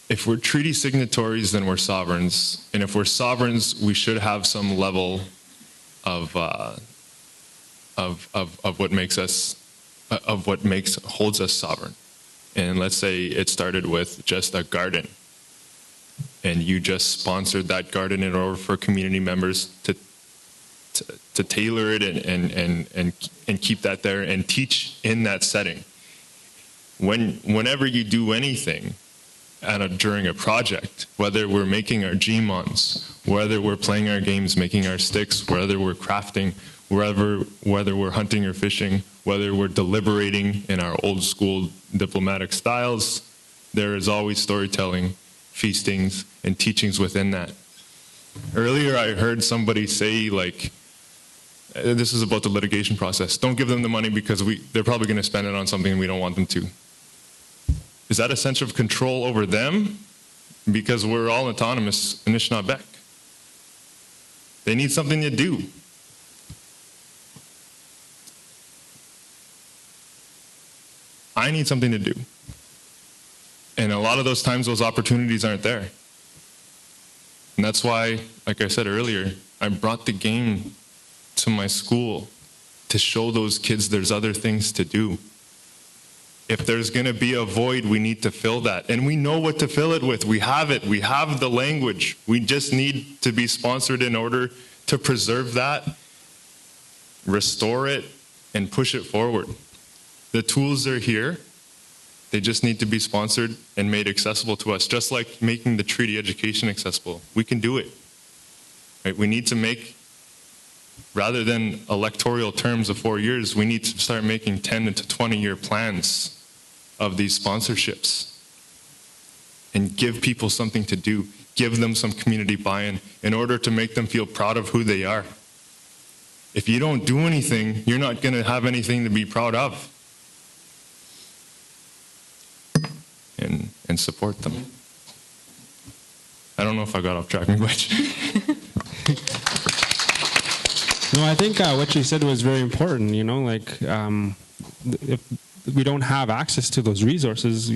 If we're treaty signatories, then we're sovereigns. And if we're sovereigns, we should have some level of what holds us sovereign. And let's say it started with just a garden, and you just sponsored that garden in order for community members to tailor it and keep that there and teach in that setting. Whenever you do anything during a project, whether we're making our Gmons, whether we're playing our games, making our sticks, whether we're crafting, whether we're hunting or fishing, whether we're deliberating in our old school diplomatic styles, there is always storytelling, feastings, and teachings within that. Earlier I heard somebody say, like, this is about the litigation process. Don't give them the money because they're probably going to spend it on something we don't want them to. Is that a sense of control over them? Because we're all autonomous in Anishinaabe. They need something to do. I need something to do. And a lot of those times, those opportunities aren't there. And that's why, like I said earlier, I brought the game to my school to show those kids there's other things to do. If there's going to be a void, we need to fill that. And we know what to fill it with. We have it. We have the language. We just need to be sponsored in order to preserve that, restore it, and push it forward. The tools are here. They just need to be sponsored and made accessible to us, just like making the treaty education accessible. We can do it. Right? We need to make, rather than electoral terms of 4 years, we need to start making 10 to 20-year plans of these sponsorships and give people something to do, give them some community buy-in in order to make them feel proud of who they are. If you don't do anything, you're not going to have anything to be proud of. And support them. I don't know if I got off track much. No, I think what you said was very important. If we don't have access to those resources,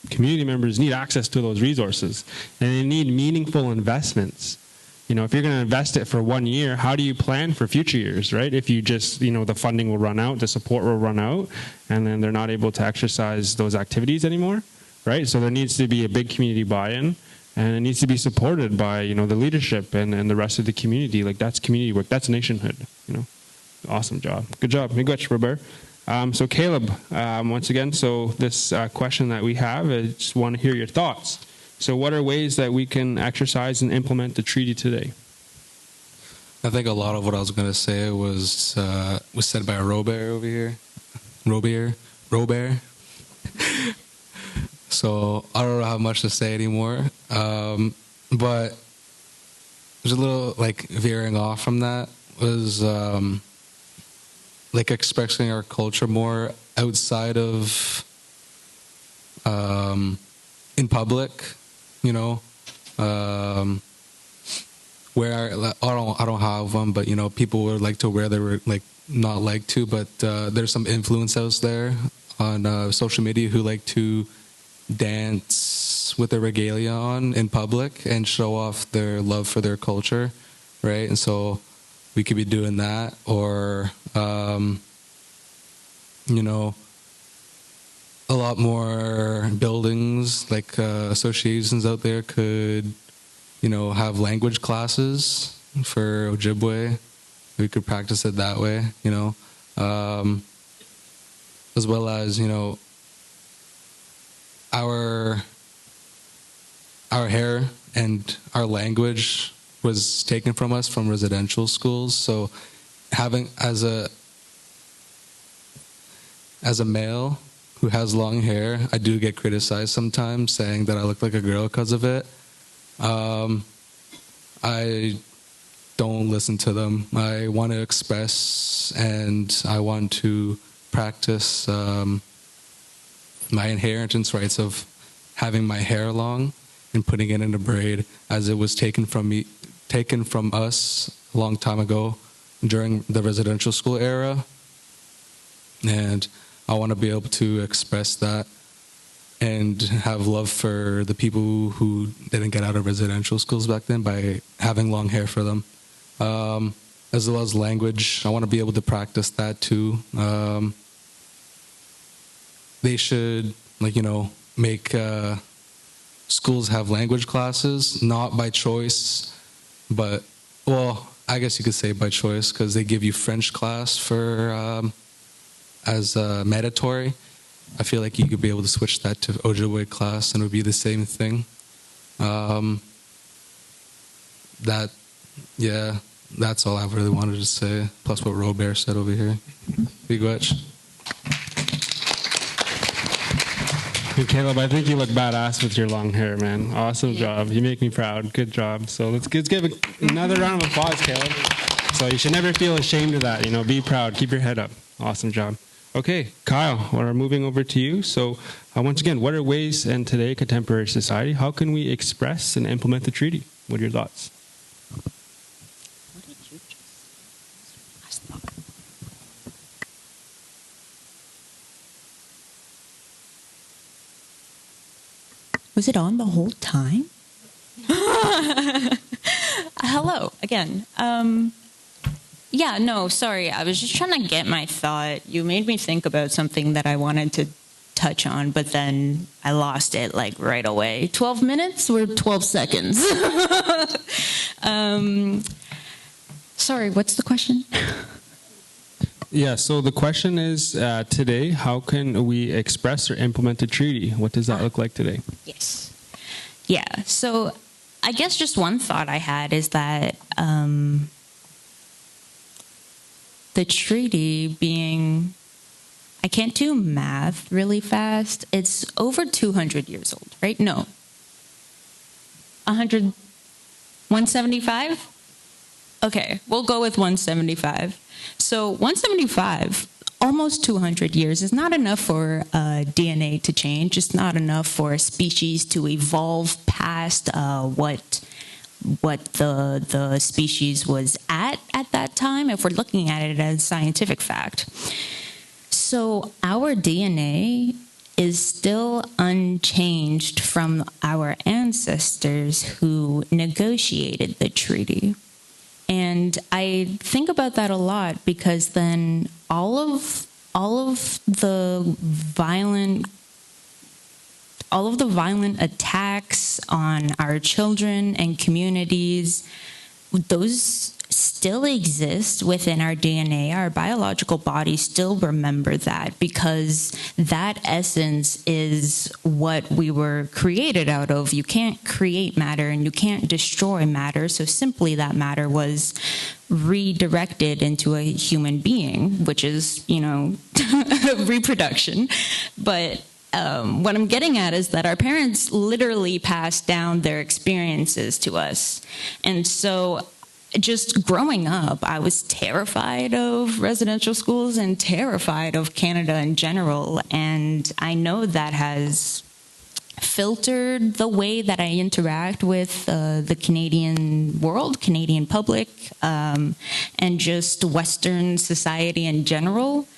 community members need access to those resources, and they need meaningful investments. if you're going to invest it for 1 year, how do you plan for future years, right? If you just, the funding will run out, the support will run out, and then they're not able to exercise those activities anymore, right? So there needs to be a big community buy-in, and it needs to be supported by, the leadership and the rest of the community. Like, that's community work. That's nationhood, Awesome job. Good job. Miigwech, Robert. So Caleb, once again, so this question that we have, I just want to hear your thoughts. So what are ways that we can exercise and implement the treaty today? I think a lot of what I was going to say was said by Robert over here. Robert. So I don't have much to say anymore. But there's a little veering off from that was expressing our culture more outside of in public, where I don't have one, but people would like to wear their not like to, but there's some influencers there on social media who like to dance with their regalia on in public and show off their love for their culture, right? And so we could be doing that, or a lot more buildings associations out there could have language classes for Ojibwe. We could practice it that way, as well as our hair and our language was taken from us from residential schools. So having as a male who has long hair, I do get criticized sometimes saying that I look like a girl because of it. I don't listen to them. I want to express and I want to practice my inheritance rights of having my hair long and putting it in a braid, as it was taken from us a long time ago during the residential school era. And I want to be able to express that and have love for the people who didn't get out of residential schools back then by having long hair for them. As well as language, I want to be able to practice that too. They should, make schools have language classes, not by choice, but, well, I guess you could say by choice, because they give you French class for as mandatory. I feel like you could be able to switch that to Ojibwe class and it would be the same thing. That's all I really wanted to say, plus what Robert said over here. Miigwech. Hey, Caleb, I think you look badass with your long hair, man. Awesome job. You make me proud. Good job. So let's give another round of applause, Caleb. So you should never feel ashamed of that. Be proud. Keep your head up. Awesome job. Okay, Kyle, we're moving over to you. So once again, what are ways in today, contemporary society, how can we express and implement the treaty? What are your thoughts? What did you just ask? Was it on the whole time? Hello again. Yeah, no, sorry. I was just trying to get my thought. You made me think about something that I wanted to touch on, but then I lost it right away. 12 minutes or 12 seconds? Sorry, what's the question? Yeah, so the question is today, how can we express or implement the treaty? What does that look like today? Yes. Yeah, so I guess just one thought I had is that the treaty being, I can't do math really fast. It's over 200 years old, right? No. 175? Okay, we'll go with 175. So 175, almost 200 years, is not enough for DNA to change. It's not enough for a species to evolve past what the species was at that time, if we're looking at it as scientific fact. So our DNA is still unchanged from our ancestors who negotiated the treaty. And I think about that a lot, because then all of the violent attacks on our children and communities, those still exist within our DNA. Our biological bodies still remember that, because that essence is what we were created out of. You can't create matter and you can't destroy matter. So simply that matter was redirected into a human being, which is, reproduction. But what I'm getting at is that our parents literally passed down their experiences to us. And so just growing up, I was terrified of residential schools and terrified of Canada in general. And I know that has filtered the way that I interact with the Canadian world, Canadian public, and just Western society in general.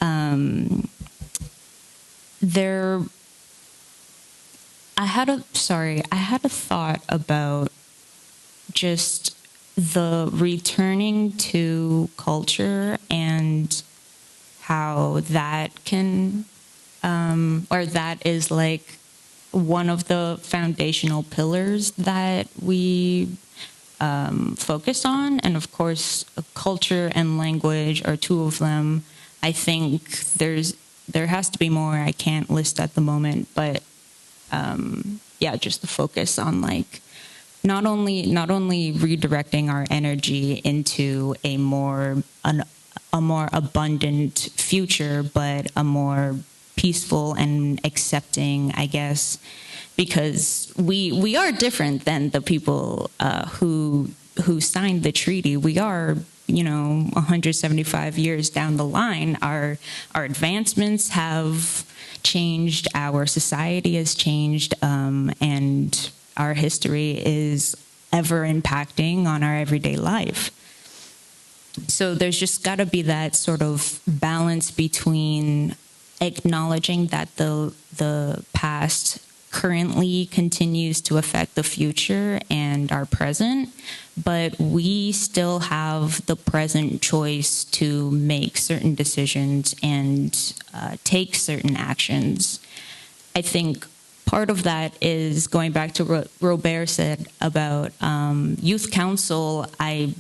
I had a thought about just the returning to culture and how that can, or that is like one of the foundational pillars that we focus on. And of course, culture and language are two of them. I think there has to be more I can't list at the moment, but just the focus on like not only redirecting our energy into a more abundant future, but a more peaceful and accepting, I guess, because we are different than the people who signed the treaty. We are 175 years down the line. Our advancements have changed, our society has changed, and our history is ever impacting on our everyday life. So there's just got to be that sort of balance between acknowledging that the past currently continues to affect the future and our present, but we still have the present choice to make certain decisions and take certain actions. I think part of that is going back to what Robert said about youth council. I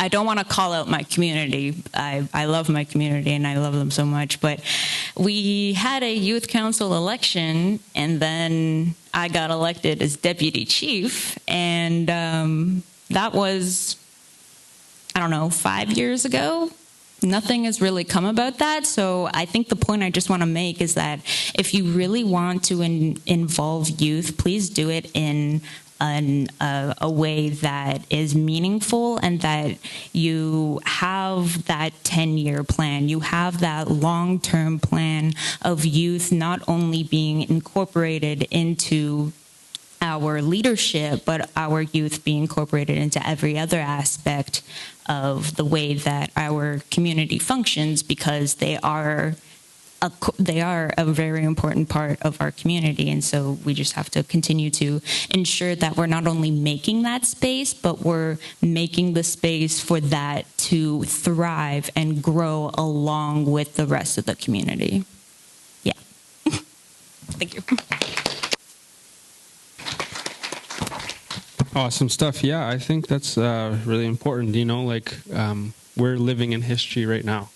don't want to call out my community. I love my community and I love them so much, but we had a youth council election and then I got elected as deputy chief, and that was, 5 years ago. Nothing has really come about that. So I think the point I just want to make is that if you really want to involve youth, please do it in a way that is meaningful and that you have that 10-year plan. You have that long-term plan of youth not only being incorporated into our leadership, but our youth being incorporated into every other aspect of the way that our community functions, because they are a very important part of our community. And so we just have to continue to ensure that we're not only making that space, but we're making the space for that to thrive and grow along with the rest of the community. Yeah. Thank you. Awesome stuff. Yeah, I think that's really important. We're living in history right now.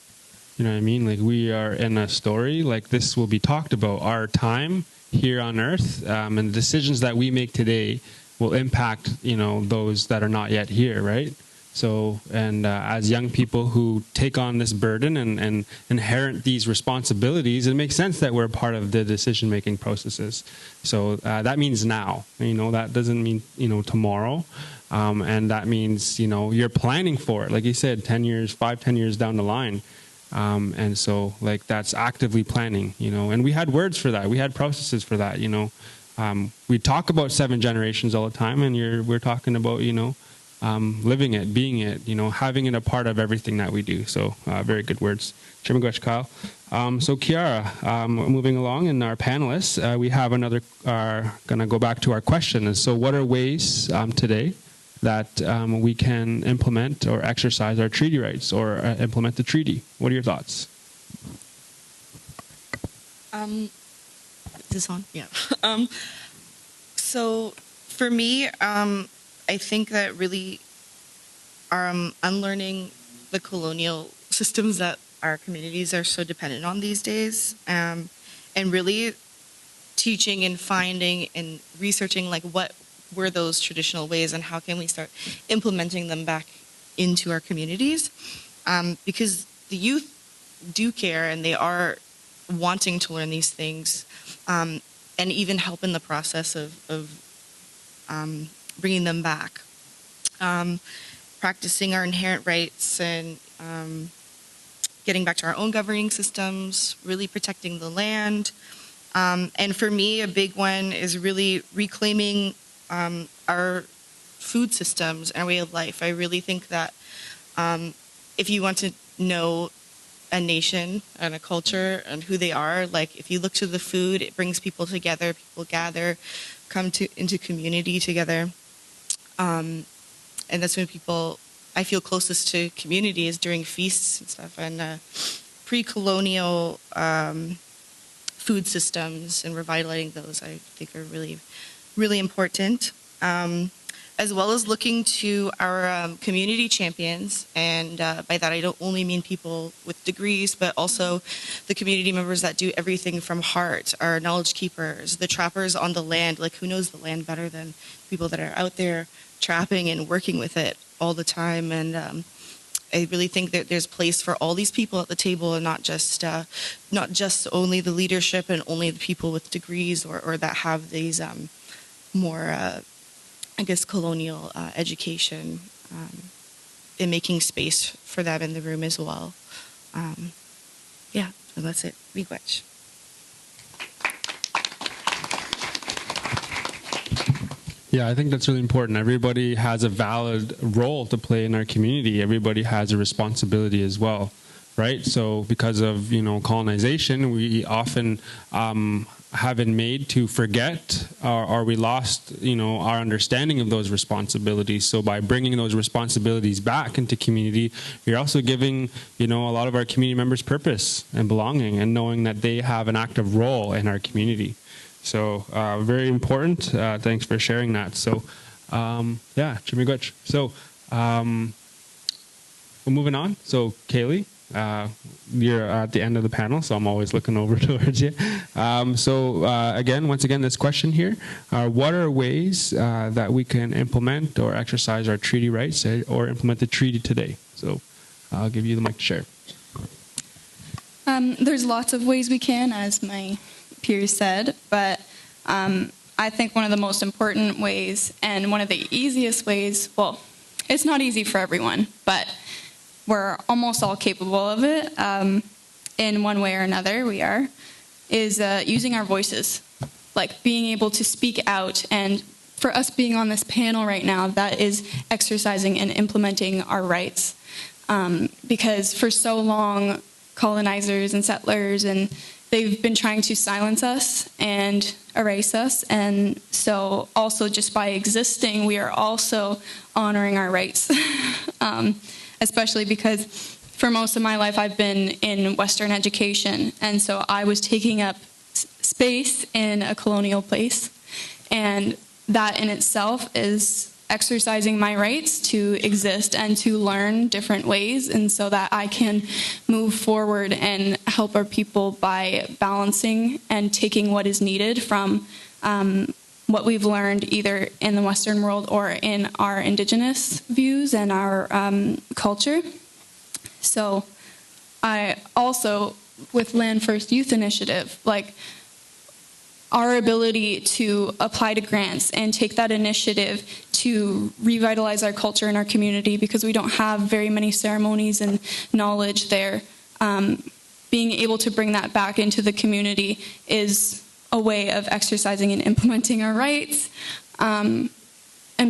You know what I mean? Like, we are in a story. Like, this will be talked about. Our time here on Earth, and the decisions that we make today will impact, those that are not yet here, right? So, and as young people who take on this burden and inherit these responsibilities, it makes sense that we're part of the decision-making processes. So that means now. That doesn't mean, tomorrow. And that means, you're planning for it. Like you said, 10 years, 10 years down the line. And so, that's actively planning, and we had words for that. We had processes for that, we talk about 7 generations all the time, and we're talking about, living it, being it, having it a part of everything that we do. So very good words. Chimigwech, Kyle. So Kiara, moving along in our panelists, we have going to go back to our question. And so what are ways today that we can implement or exercise our treaty rights or implement the treaty? What are your thoughts? Is this on? Yeah. So for me, I think that really unlearning the colonial systems that our communities are so dependent on these days, and really teaching and finding and researching like what were those traditional ways and how can we start implementing them back into our communities, because the youth do care and they are wanting to learn these things, and even help in the process of bringing them back. Practicing our inherent rights and getting back to our own governing systems, really protecting the land. And for me, a big one is really reclaiming our food systems and our way of life. I really think that if you want to know a nation and a culture and who they are, like if you look to the food, it brings people together, people gather, come into community together. And that's when I feel closest to community is during feasts and stuff. And pre-colonial food systems and revitalizing those, I think are really, really important. As well as looking to our community champions. And by that, I don't only mean people with degrees, but also the community members that do everything from heart, our knowledge keepers, the trappers on the land. Like, who knows the land better than people that are out there trapping and working with it all the time. And I really think that there's place for all these people at the table, and not just only the leadership and only the people with degrees or that have these more colonial education, and making space for that in the room as well. So that's it. Miigwech. Yeah, I think that's really important. Everybody has a valid role to play in our community. Everybody has a responsibility as well, right? So because of, colonization, we often have been made to forget or we lost, our understanding of those responsibilities. So by bringing those responsibilities back into community, you're also giving, a lot of our community members purpose and belonging and knowing that they have an active role in our community. So very important. Thanks for sharing that. So Chimigwech. So we're moving on. So Kaylee, you're at the end of the panel, so I'm always looking over towards you. Once again, this question here: what are ways that we can implement or exercise our treaty rights or implement the treaty today? So I'll give you the mic to share. There's lots of ways we can, as my peers said, but I think one of the most important ways and one of the easiest ways, well, it's not easy for everyone, but we're almost all capable of it in one way or another, is using our voices, like being able to speak out. And for us being on this panel right now, that is exercising and implementing our rights. Because for so long, colonizers and settlers, and they've been trying to silence us and erase us. And so also just by existing, we are also honoring our rights. Especially because for most of my life I've been in Western education, and so I was taking up space in a colonial place, and that in itself is exercising my rights to exist and to learn different ways, and so that I can move forward and help our people by balancing and taking what is needed from what we've learned either in the Western world or in our indigenous views and our culture. So I also, with Land First Youth Initiative, like our ability to apply to grants and take that initiative to revitalize our culture in our community, because we don't have very many ceremonies and knowledge there, being able to bring that back into the community is a way of exercising and implementing our rights, and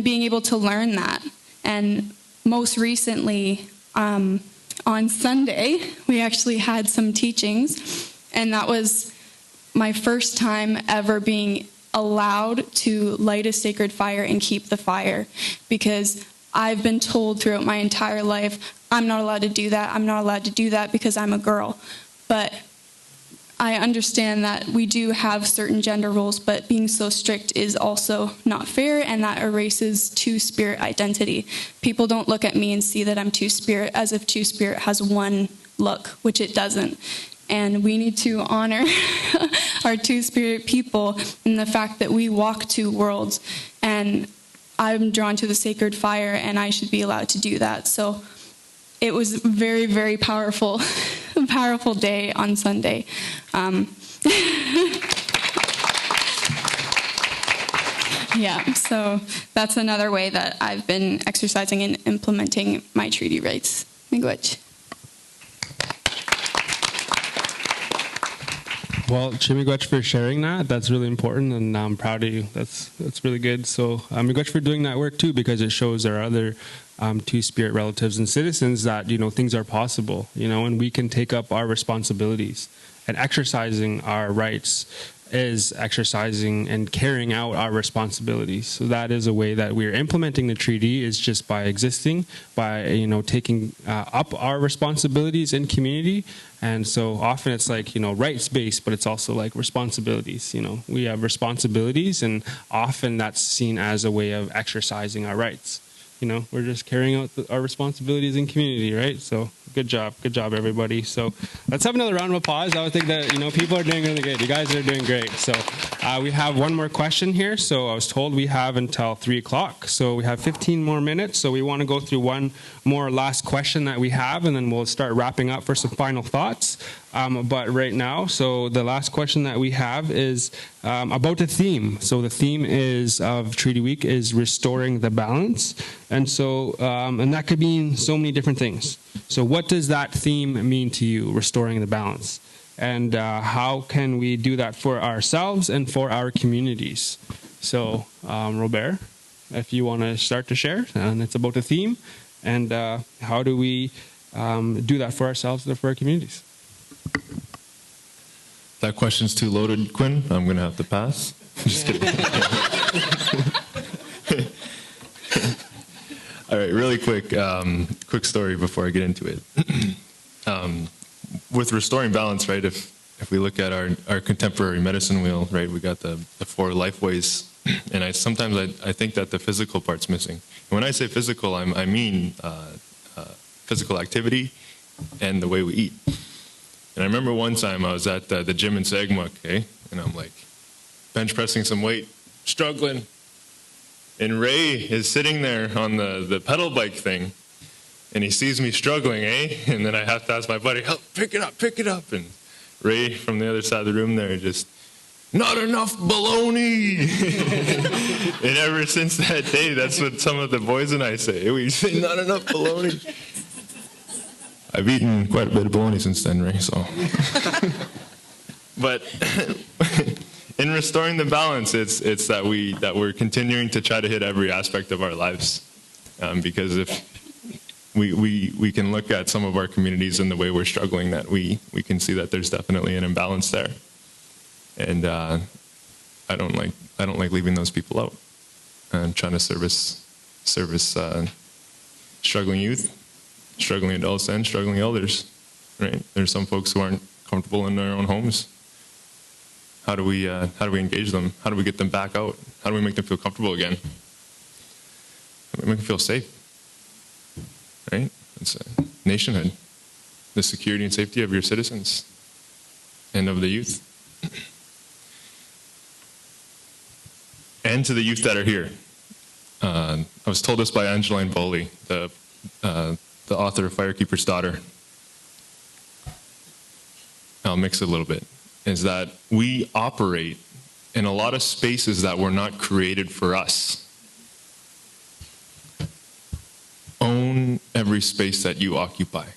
being able to learn that And most recently, on Sunday, we actually had some teachings, and that was my first time ever being allowed to light a sacred fire and keep the fire, because I've been told throughout my entire life, I'm not allowed to do that, I'm not allowed to do that because I'm a girl. But I understand that we do have certain gender roles, but being so strict is also not fair, and that erases two-spirit identity. People don't look at me and see that I'm two-spirit as if two-spirit has one look, which it doesn't. And we need to honor our two-spirit people in the fact that we walk two worlds. And I'm drawn to the sacred fire, and I should be allowed to do that. So it was very, very powerful, a powerful day on Sunday. Yeah, so that's another way that I've been exercising and implementing my treaty rights. Miigwech. Well, Miigwech for sharing that. That's really important, and I'm proud of you. That's really good. So Miigwech for doing that work too, because it shows our other two-spirit relatives and citizens that, you know, things are possible, you know, and we can take up our responsibilities. And exercising our rights is exercising and carrying out our responsibilities. So that is a way that we're implementing the treaty, is just by existing, by, you know, taking up our responsibilities in community. And so often it's like, you know, rights-based, but it's also like responsibilities. You know, we have responsibilities, and often that's seen as a way of exercising our rights. You know, we're just carrying out our responsibilities in community, right? So good job, everybody. So let's have another round of applause. I would think that, you know, people are doing really good. You guys are doing great. So we have one more question here. So I was told we have until 3 o'clock. So we have 15 more minutes. So we want to go through one more last question that we have, and then we'll start wrapping up for some final thoughts. But right now, so the last question that we have is about the theme. So the theme is of Treaty Week is restoring the balance. And so, and that could mean so many different things. So what does that theme mean to you, restoring the balance? And how can we do that for ourselves and for our communities? So, Robert, if you want to start to share, and it's about the theme, and how do we do that for ourselves and for our communities? That question's too loaded, Quinn. I'm going to have to pass. Just kidding. All right, really quick story before I get into it. With restoring balance, right, if we look at our contemporary medicine wheel, right, we got the 4 life ways, and sometimes I think that the physical part's missing. And when I say physical, I mean physical activity and the way we eat. And I remember one time I was at the gym in Sagmuk, okay, and I'm like bench pressing some weight, struggling, and Ray is sitting there on the pedal bike thing, and he sees me struggling, and then I have to ask my buddy, help, pick it up, and Ray from the other side of the room there just, not enough baloney. And ever since that day, that's what some of the boys and I say. We say, not enough baloney. I've eaten quite a bit of bologna since then, Ray, so. But in restoring the balance, it's that we're continuing to try to hit every aspect of our lives. Because if we can look at some of our communities and the way we're struggling, that we can see that there's definitely an imbalance there. And I don't like leaving those people out. And trying to service struggling youth, struggling adults, and struggling elders. Right? There's some folks who aren't comfortable in their own homes. How do we engage them? How do we get them back out? How do we make them feel comfortable again? How do we make them feel safe? Right? It's nationhood, the security and safety of your citizens and of the youth. And to the youth that are here. I was told this by Angeline Bowley, the author of Firekeeper's Daughter. I'll mix it a little bit. Is that we operate in a lot of spaces that were not created for us. Own every space that you occupy.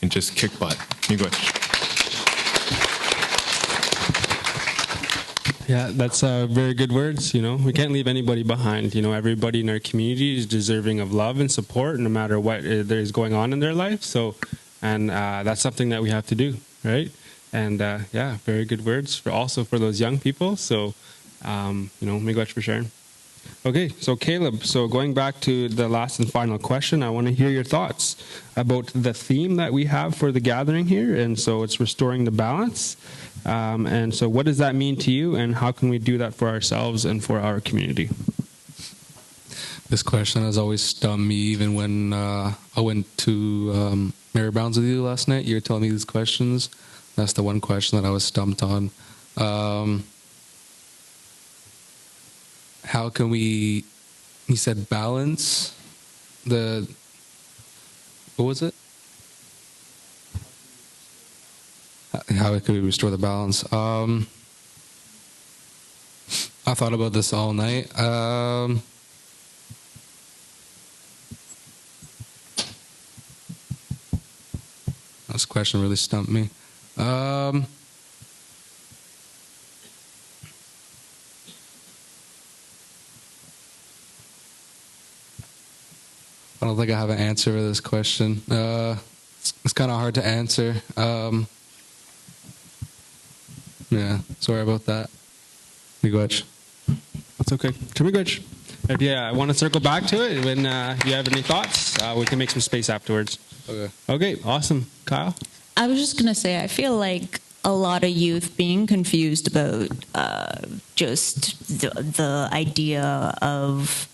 And just kick butt. You go ahead. Yeah, that's very good words. We can't leave anybody behind. Everybody in our community is deserving of love and support, no matter what is going on in their life. So, and that's something that we have to do, right? And yeah, very good words also for those young people. So, miigwech for sharing. Okay, so Caleb, so going back to the last and final question, I want to hear your thoughts about the theme that we have for the gathering here. And so it's restoring the balance. And so what does that mean to you, and how can we do that for ourselves and for our community? This question has always stumped me, even when I went to Mary Brown's with you last night. You were telling me these questions. That's the one question that I was stumped on. How can we, he said balance what was it? How can we restore the balance? I thought about this all night. This question really stumped me. I don't think I have an answer for this question. It's kind of hard to answer. Yeah, sorry about that. Miigwech. That's okay. Miigwech. If I want to circle back to it, when you have any thoughts, we can make some space afterwards. Okay, awesome. Kyle? I was just going to say, I feel like a lot of youth being confused about just the idea of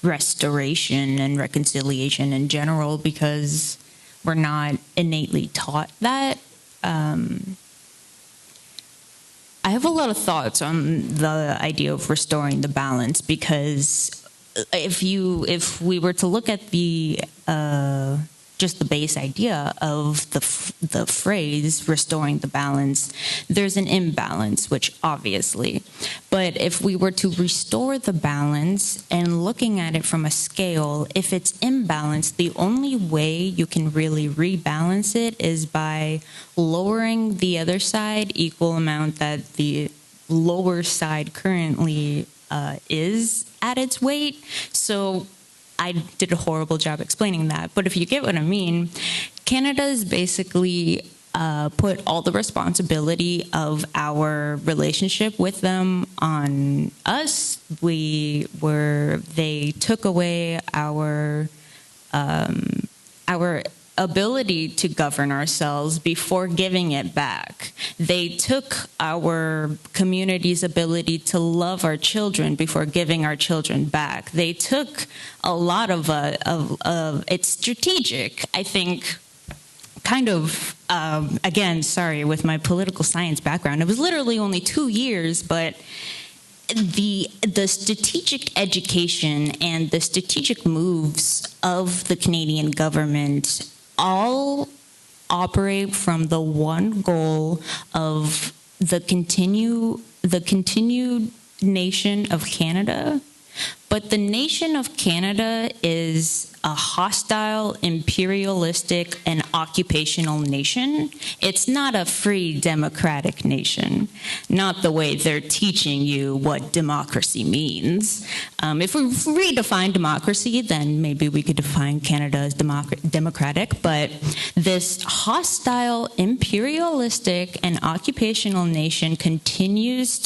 restoration and reconciliation in general, because we're not innately taught that. I have a lot of thoughts on the idea of restoring the balance, because if we were to look at the just the base idea of the phrase restoring the balance, there's an imbalance, which obviously, but if we were to restore the balance and looking at it from a scale, if it's imbalanced, the only way you can really rebalance it is by lowering the other side equal amount that the lower side currently is at its weight. So I did a horrible job explaining that, but if you get what I mean, Canada's basically put all the responsibility of our relationship with them on us. They took away our ability to govern ourselves before giving it back. They took our community's ability to love our children before giving our children back. They took a lot of it's strategic, I think. Kind of, again, sorry, with my political science background, it was literally only 2 years, but the strategic education and the strategic moves of the Canadian government all operate from the one goal of the continued nation of Canada. But the nation of Canada is a hostile, imperialistic, and occupational nation. It's not a free, democratic nation. Not the way they're teaching you what democracy means. If we redefine democracy, then maybe we could define Canada as democratic. But this hostile, imperialistic, and occupational nation continues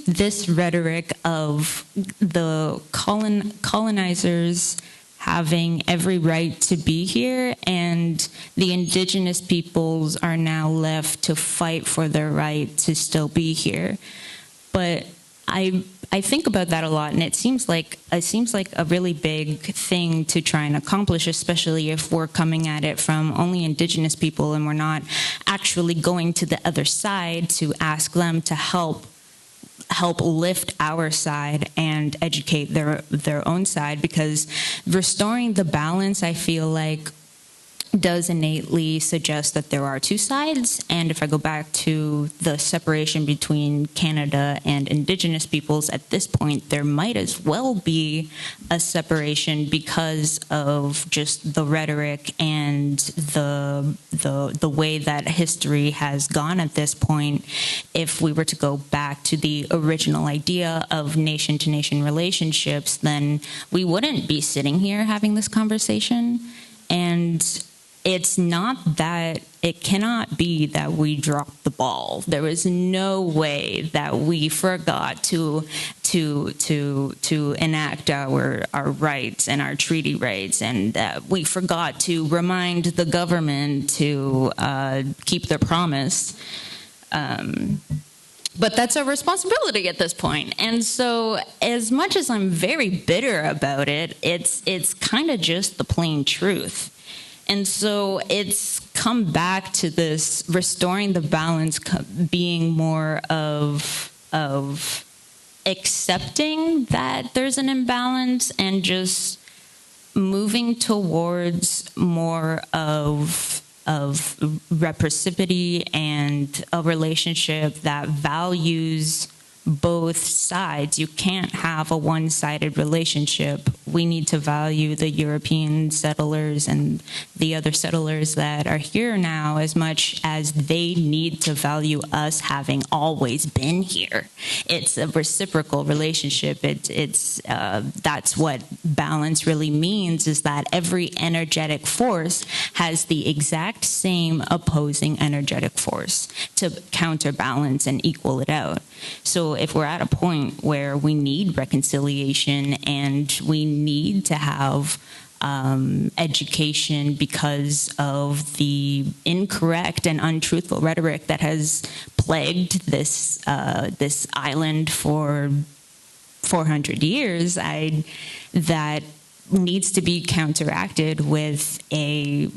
this rhetoric of the colonizers having every right to be here, and the indigenous peoples are now left to fight for their right to still be here. But I think about that a lot, and it seems like a really big thing to try and accomplish, especially if we're coming at it from only indigenous people and we're not actually going to the other side to ask them to help lift our side and educate their own side. Because restoring the balance, I feel like does innately suggest that there are two sides. And if I go back to the separation between Canada and Indigenous peoples, at this point, there might as well be a separation because of just the rhetoric and the way that history has gone at this point. If we were to go back to the original idea of nation-to-nation relationships, then we wouldn't be sitting here having this conversation. And it's not that, it cannot be that we dropped the ball. There is no way that we forgot to enact our rights and our treaty rights, and that we forgot to remind the government to keep their promise. But that's our responsibility at this point. And so as much as I'm very bitter about it, it's kind of just the plain truth. And so it's come back to this restoring the balance being more of accepting that there's an imbalance and just moving towards more of reciprocity and a relationship that values both sides. You can't have a one-sided relationship. We need to value the European settlers and the other settlers that are here now as much as they need to value us having always been here. It's a reciprocal relationship. It's that's what balance really means, is that every energetic force has the exact same opposing energetic force to counterbalance and equal it out. So if we're at a point where we need reconciliation and we need to have education because of the incorrect and untruthful rhetoric that has plagued this island for 400 years, that needs to be counteracted with a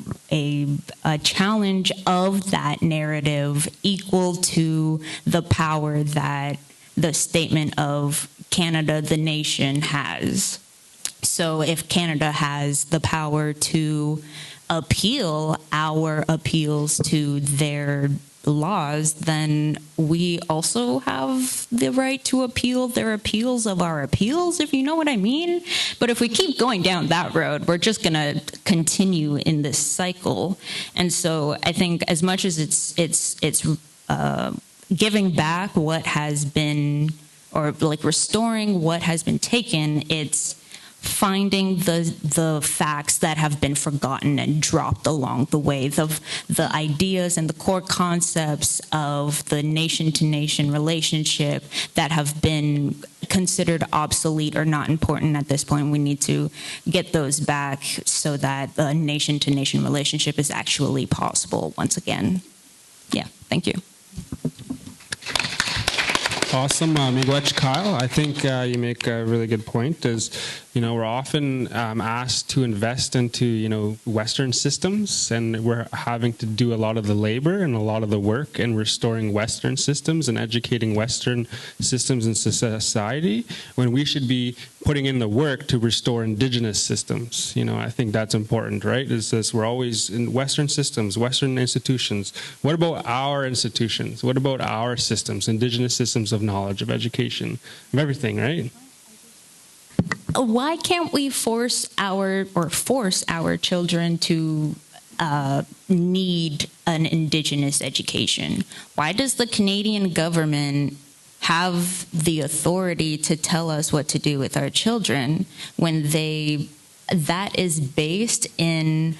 challenge of that narrative equal to the power that the statement of Canada, the nation, has. So if Canada has the power to appeal our appeals to their laws, then we also have the right to appeal their appeals of our appeals, if you know what I mean. But if we keep going down that road, we're just going to continue in this cycle. And so I think as much as it's giving back what has been, or like restoring what has been taken, it's finding the facts that have been forgotten and dropped along the way, the ideas and the core concepts of the nation-to-nation relationship that have been considered obsolete or not important at this point. We need to get those back so that the nation-to-nation relationship is actually possible once again. Yeah, thank you. Awesome, Miigwech Kyle. I think you make a really good point. Is we're often asked to invest into Western systems, and we're having to do a lot of the labor and a lot of the work in restoring Western systems and educating Western systems in society, when we should be putting in the work to restore Indigenous systems. I think that's important, right? Is this we're always in Western systems, Western institutions. What about our institutions? What about our systems, Indigenous systems of knowledge, of education, of everything, right? Why can't we force our children to need an Indigenous education? Why does the Canadian government have the authority to tell us what to do with our children when that is based in,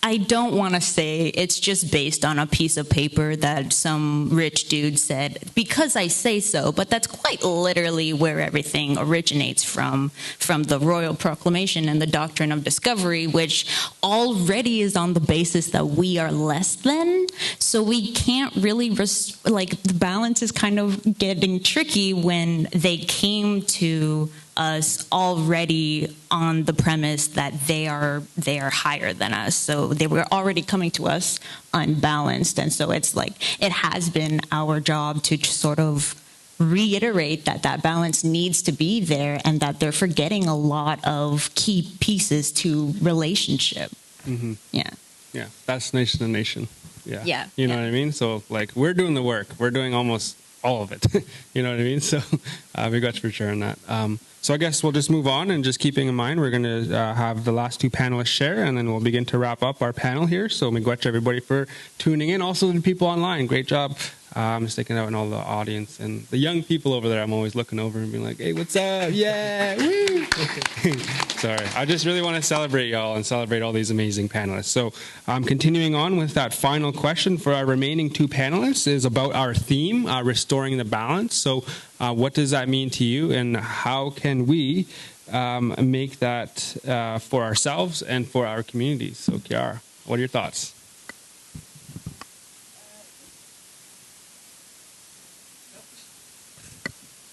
I don't want to say it's just based on a piece of paper that some rich dude said, because I say so, but that's quite literally where everything originates from the Royal Proclamation and the Doctrine of Discovery, which already is on the basis that we are less than. So we can't really, the balance is kind of getting tricky when they came to us already on the premise that they are higher than us. So they were already coming to us unbalanced. And so it's like it has been our job to sort of reiterate that balance needs to be there, and that they're forgetting a lot of key pieces to relationship. Yeah. Yeah, that's Nation to Nation. Yeah. Yeah, You know yeah. what I mean? So, like, we're doing the work. We're doing almost all of it. You know what I mean? So, we got you for sharing that. So I guess we'll just move on, and just keeping in mind, we're going to have the last two panelists share, and then we'll begin to wrap up our panel here. So, miigwech everybody for tuning in. Also, the people online, great job. Sticking out in all the audience and the young people over there. I'm always looking over and being like, "Hey, what's up? Yeah, woo!" Sorry, I just really want to celebrate y'all and celebrate all these amazing panelists. So, continuing on with that final question for our remaining two panelists is about our theme, restoring the balance. So, what does that mean to you, and how can we make that for ourselves and for our communities? So, Kiara, what are your thoughts?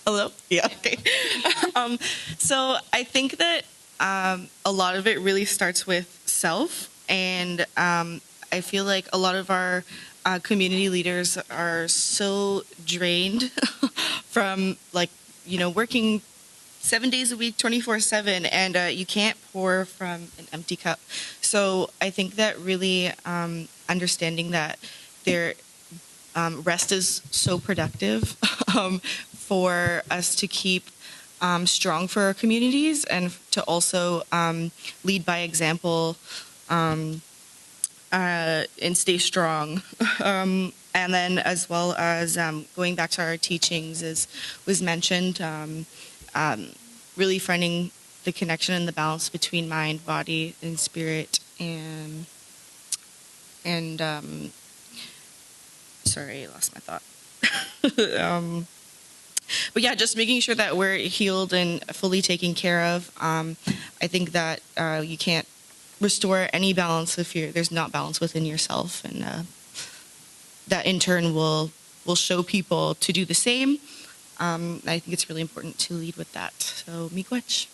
Hello? Yeah. Okay. So I think that a lot of it really starts with self. And I feel like a lot of our community leaders are so drained from, like, working 7 days a week, 24/7, and you can't pour from an empty cup. So I think that really understanding that rest is so productive for us to keep strong for our communities, and to also lead by example and stay strong. And then, as well as going back to our teachings, as was mentioned, really finding the connection and the balance between mind, body, and spirit, and sorry, I lost my thought. But yeah, just making sure that we're healed and fully taken care of. I think that you can't restore any balance if there's not balance within yourself, and that in turn will show people to do the same. I think it's really important to lead with that. So, miigwech.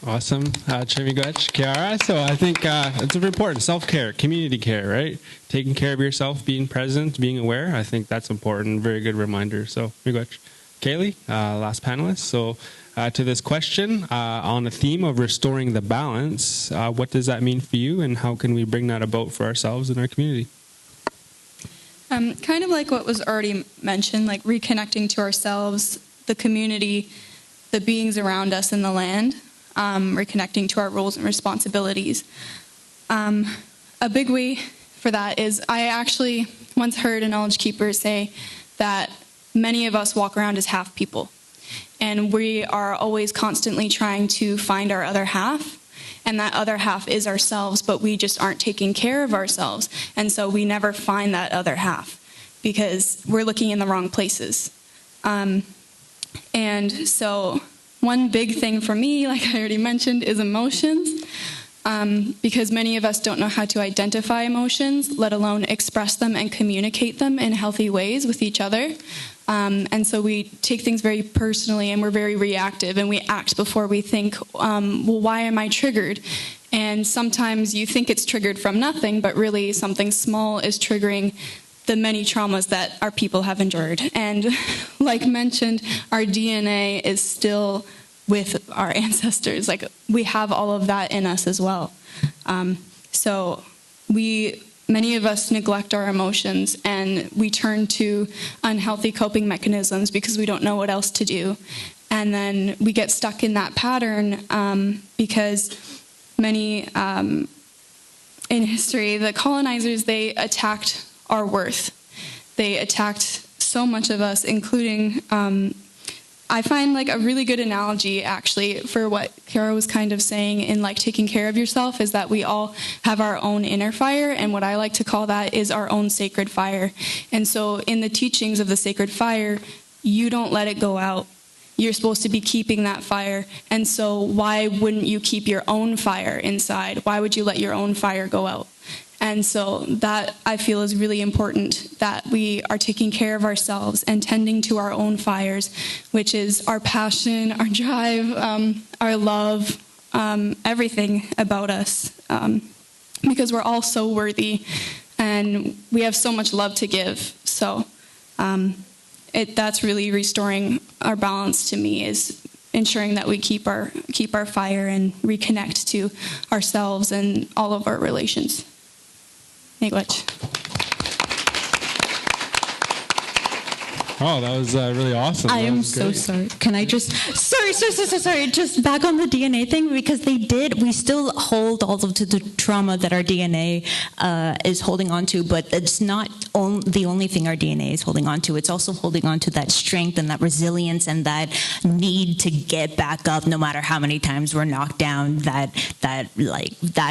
Awesome. Miigwech, Kiara. So I think it's important. Self-care, community care, right? Taking care of yourself, being present, being aware. I think that's important. Very good reminder. So, miigwech. Kaylee, last panelist. So to this question on the theme of restoring the balance, what does that mean for you, and how can we bring that about for ourselves and our community? Kind of like what was already mentioned, like reconnecting to ourselves, the community, the beings around us, and the land, reconnecting to our roles and responsibilities. A big way for that is I actually once heard a knowledge keeper say that many of us walk around as half people, and we are always constantly trying to find our other half. And that other half is ourselves, but we just aren't taking care of ourselves. And so we never find that other half because we're looking in the wrong places. And so one big thing for me, like I already mentioned, is emotions. Because many of us don't know how to identify emotions, let alone express them and communicate them in healthy ways with each other. And so we take things very personally, and we're very reactive, and we act before we think, well, why am I triggered? And sometimes you think it's triggered from nothing, but really something small is triggering the many traumas that our people have endured. And like mentioned, our DNA is still with our ancestors. Like, we have all of that in us as well. So many of us neglect our emotions, and we turn to unhealthy coping mechanisms because we don't know what else to do. And then we get stuck in that pattern because many, in history, the colonizers, they attacked our worth. They attacked so much of us, including, I find like a really good analogy actually for what Kiara was kind of saying in like taking care of yourself is that we all have our own inner fire, and what I like to call that is our own sacred fire. And so in the teachings of the sacred fire, you don't let it go out. You're supposed to be keeping that fire. And so why wouldn't you keep your own fire inside? Why would you let your own fire go out? And so that, I feel, is really important, that we are taking care of ourselves and tending to our own fires, which is our passion, our drive, our love, everything about us, because we're all so worthy and we have so much love to give. So that's really restoring our balance to me, is ensuring that we keep our fire and reconnect to ourselves and all of our relations. Miigwech. Oh, that was really awesome. I That am was so great. sorry. Can I just, sorry, just back on the DNA thing, because we still hold all of the trauma that our DNA is holding on to, but it's not the only thing our DNA is holding on to. It's also holding on to that strength and that resilience and that need to get back up no matter how many times we're knocked down. That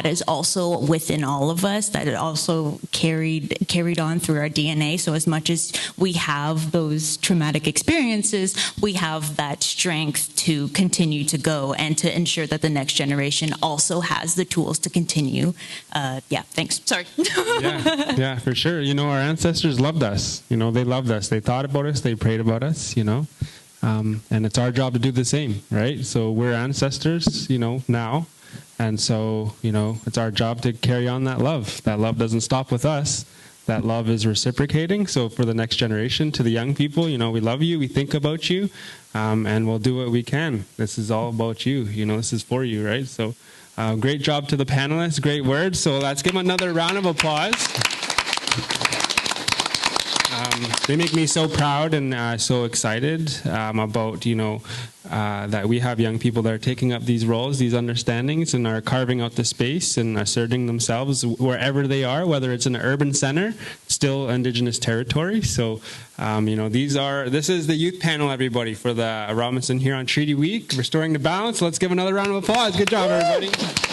is also within all of us, that it also carried on through our DNA. So as much as we have those traumatic experiences, we have that strength to continue to go and to ensure that the next generation also has the tools to continue. Yeah, thanks. Sorry. Yeah, for sure. You know, our ancestors loved us. You know, they loved us. They thought about us. They prayed about us, you know. And it's our job to do the same, right? So we're ancestors, you know, now. And so, you know, it's our job to carry on that love. That love doesn't stop with us. That love is reciprocating. So for the next generation, to the young people, you know, we love you, we think about you, and we'll do what we can. This is all about you. You know, this is for you, right? So great job to the panelists, great words. So let's give them another round of applause. They make me so proud and so excited about, you know, that we have young people that are taking up these roles, these understandings, and are carving out the space and asserting themselves wherever they are, whether it's in an urban center, still Indigenous territory. So, you know, this is the youth panel, everybody, for the Robinson Huron Treaty Week, Restoring the Balance. Let's give another round of applause. Good job, everybody.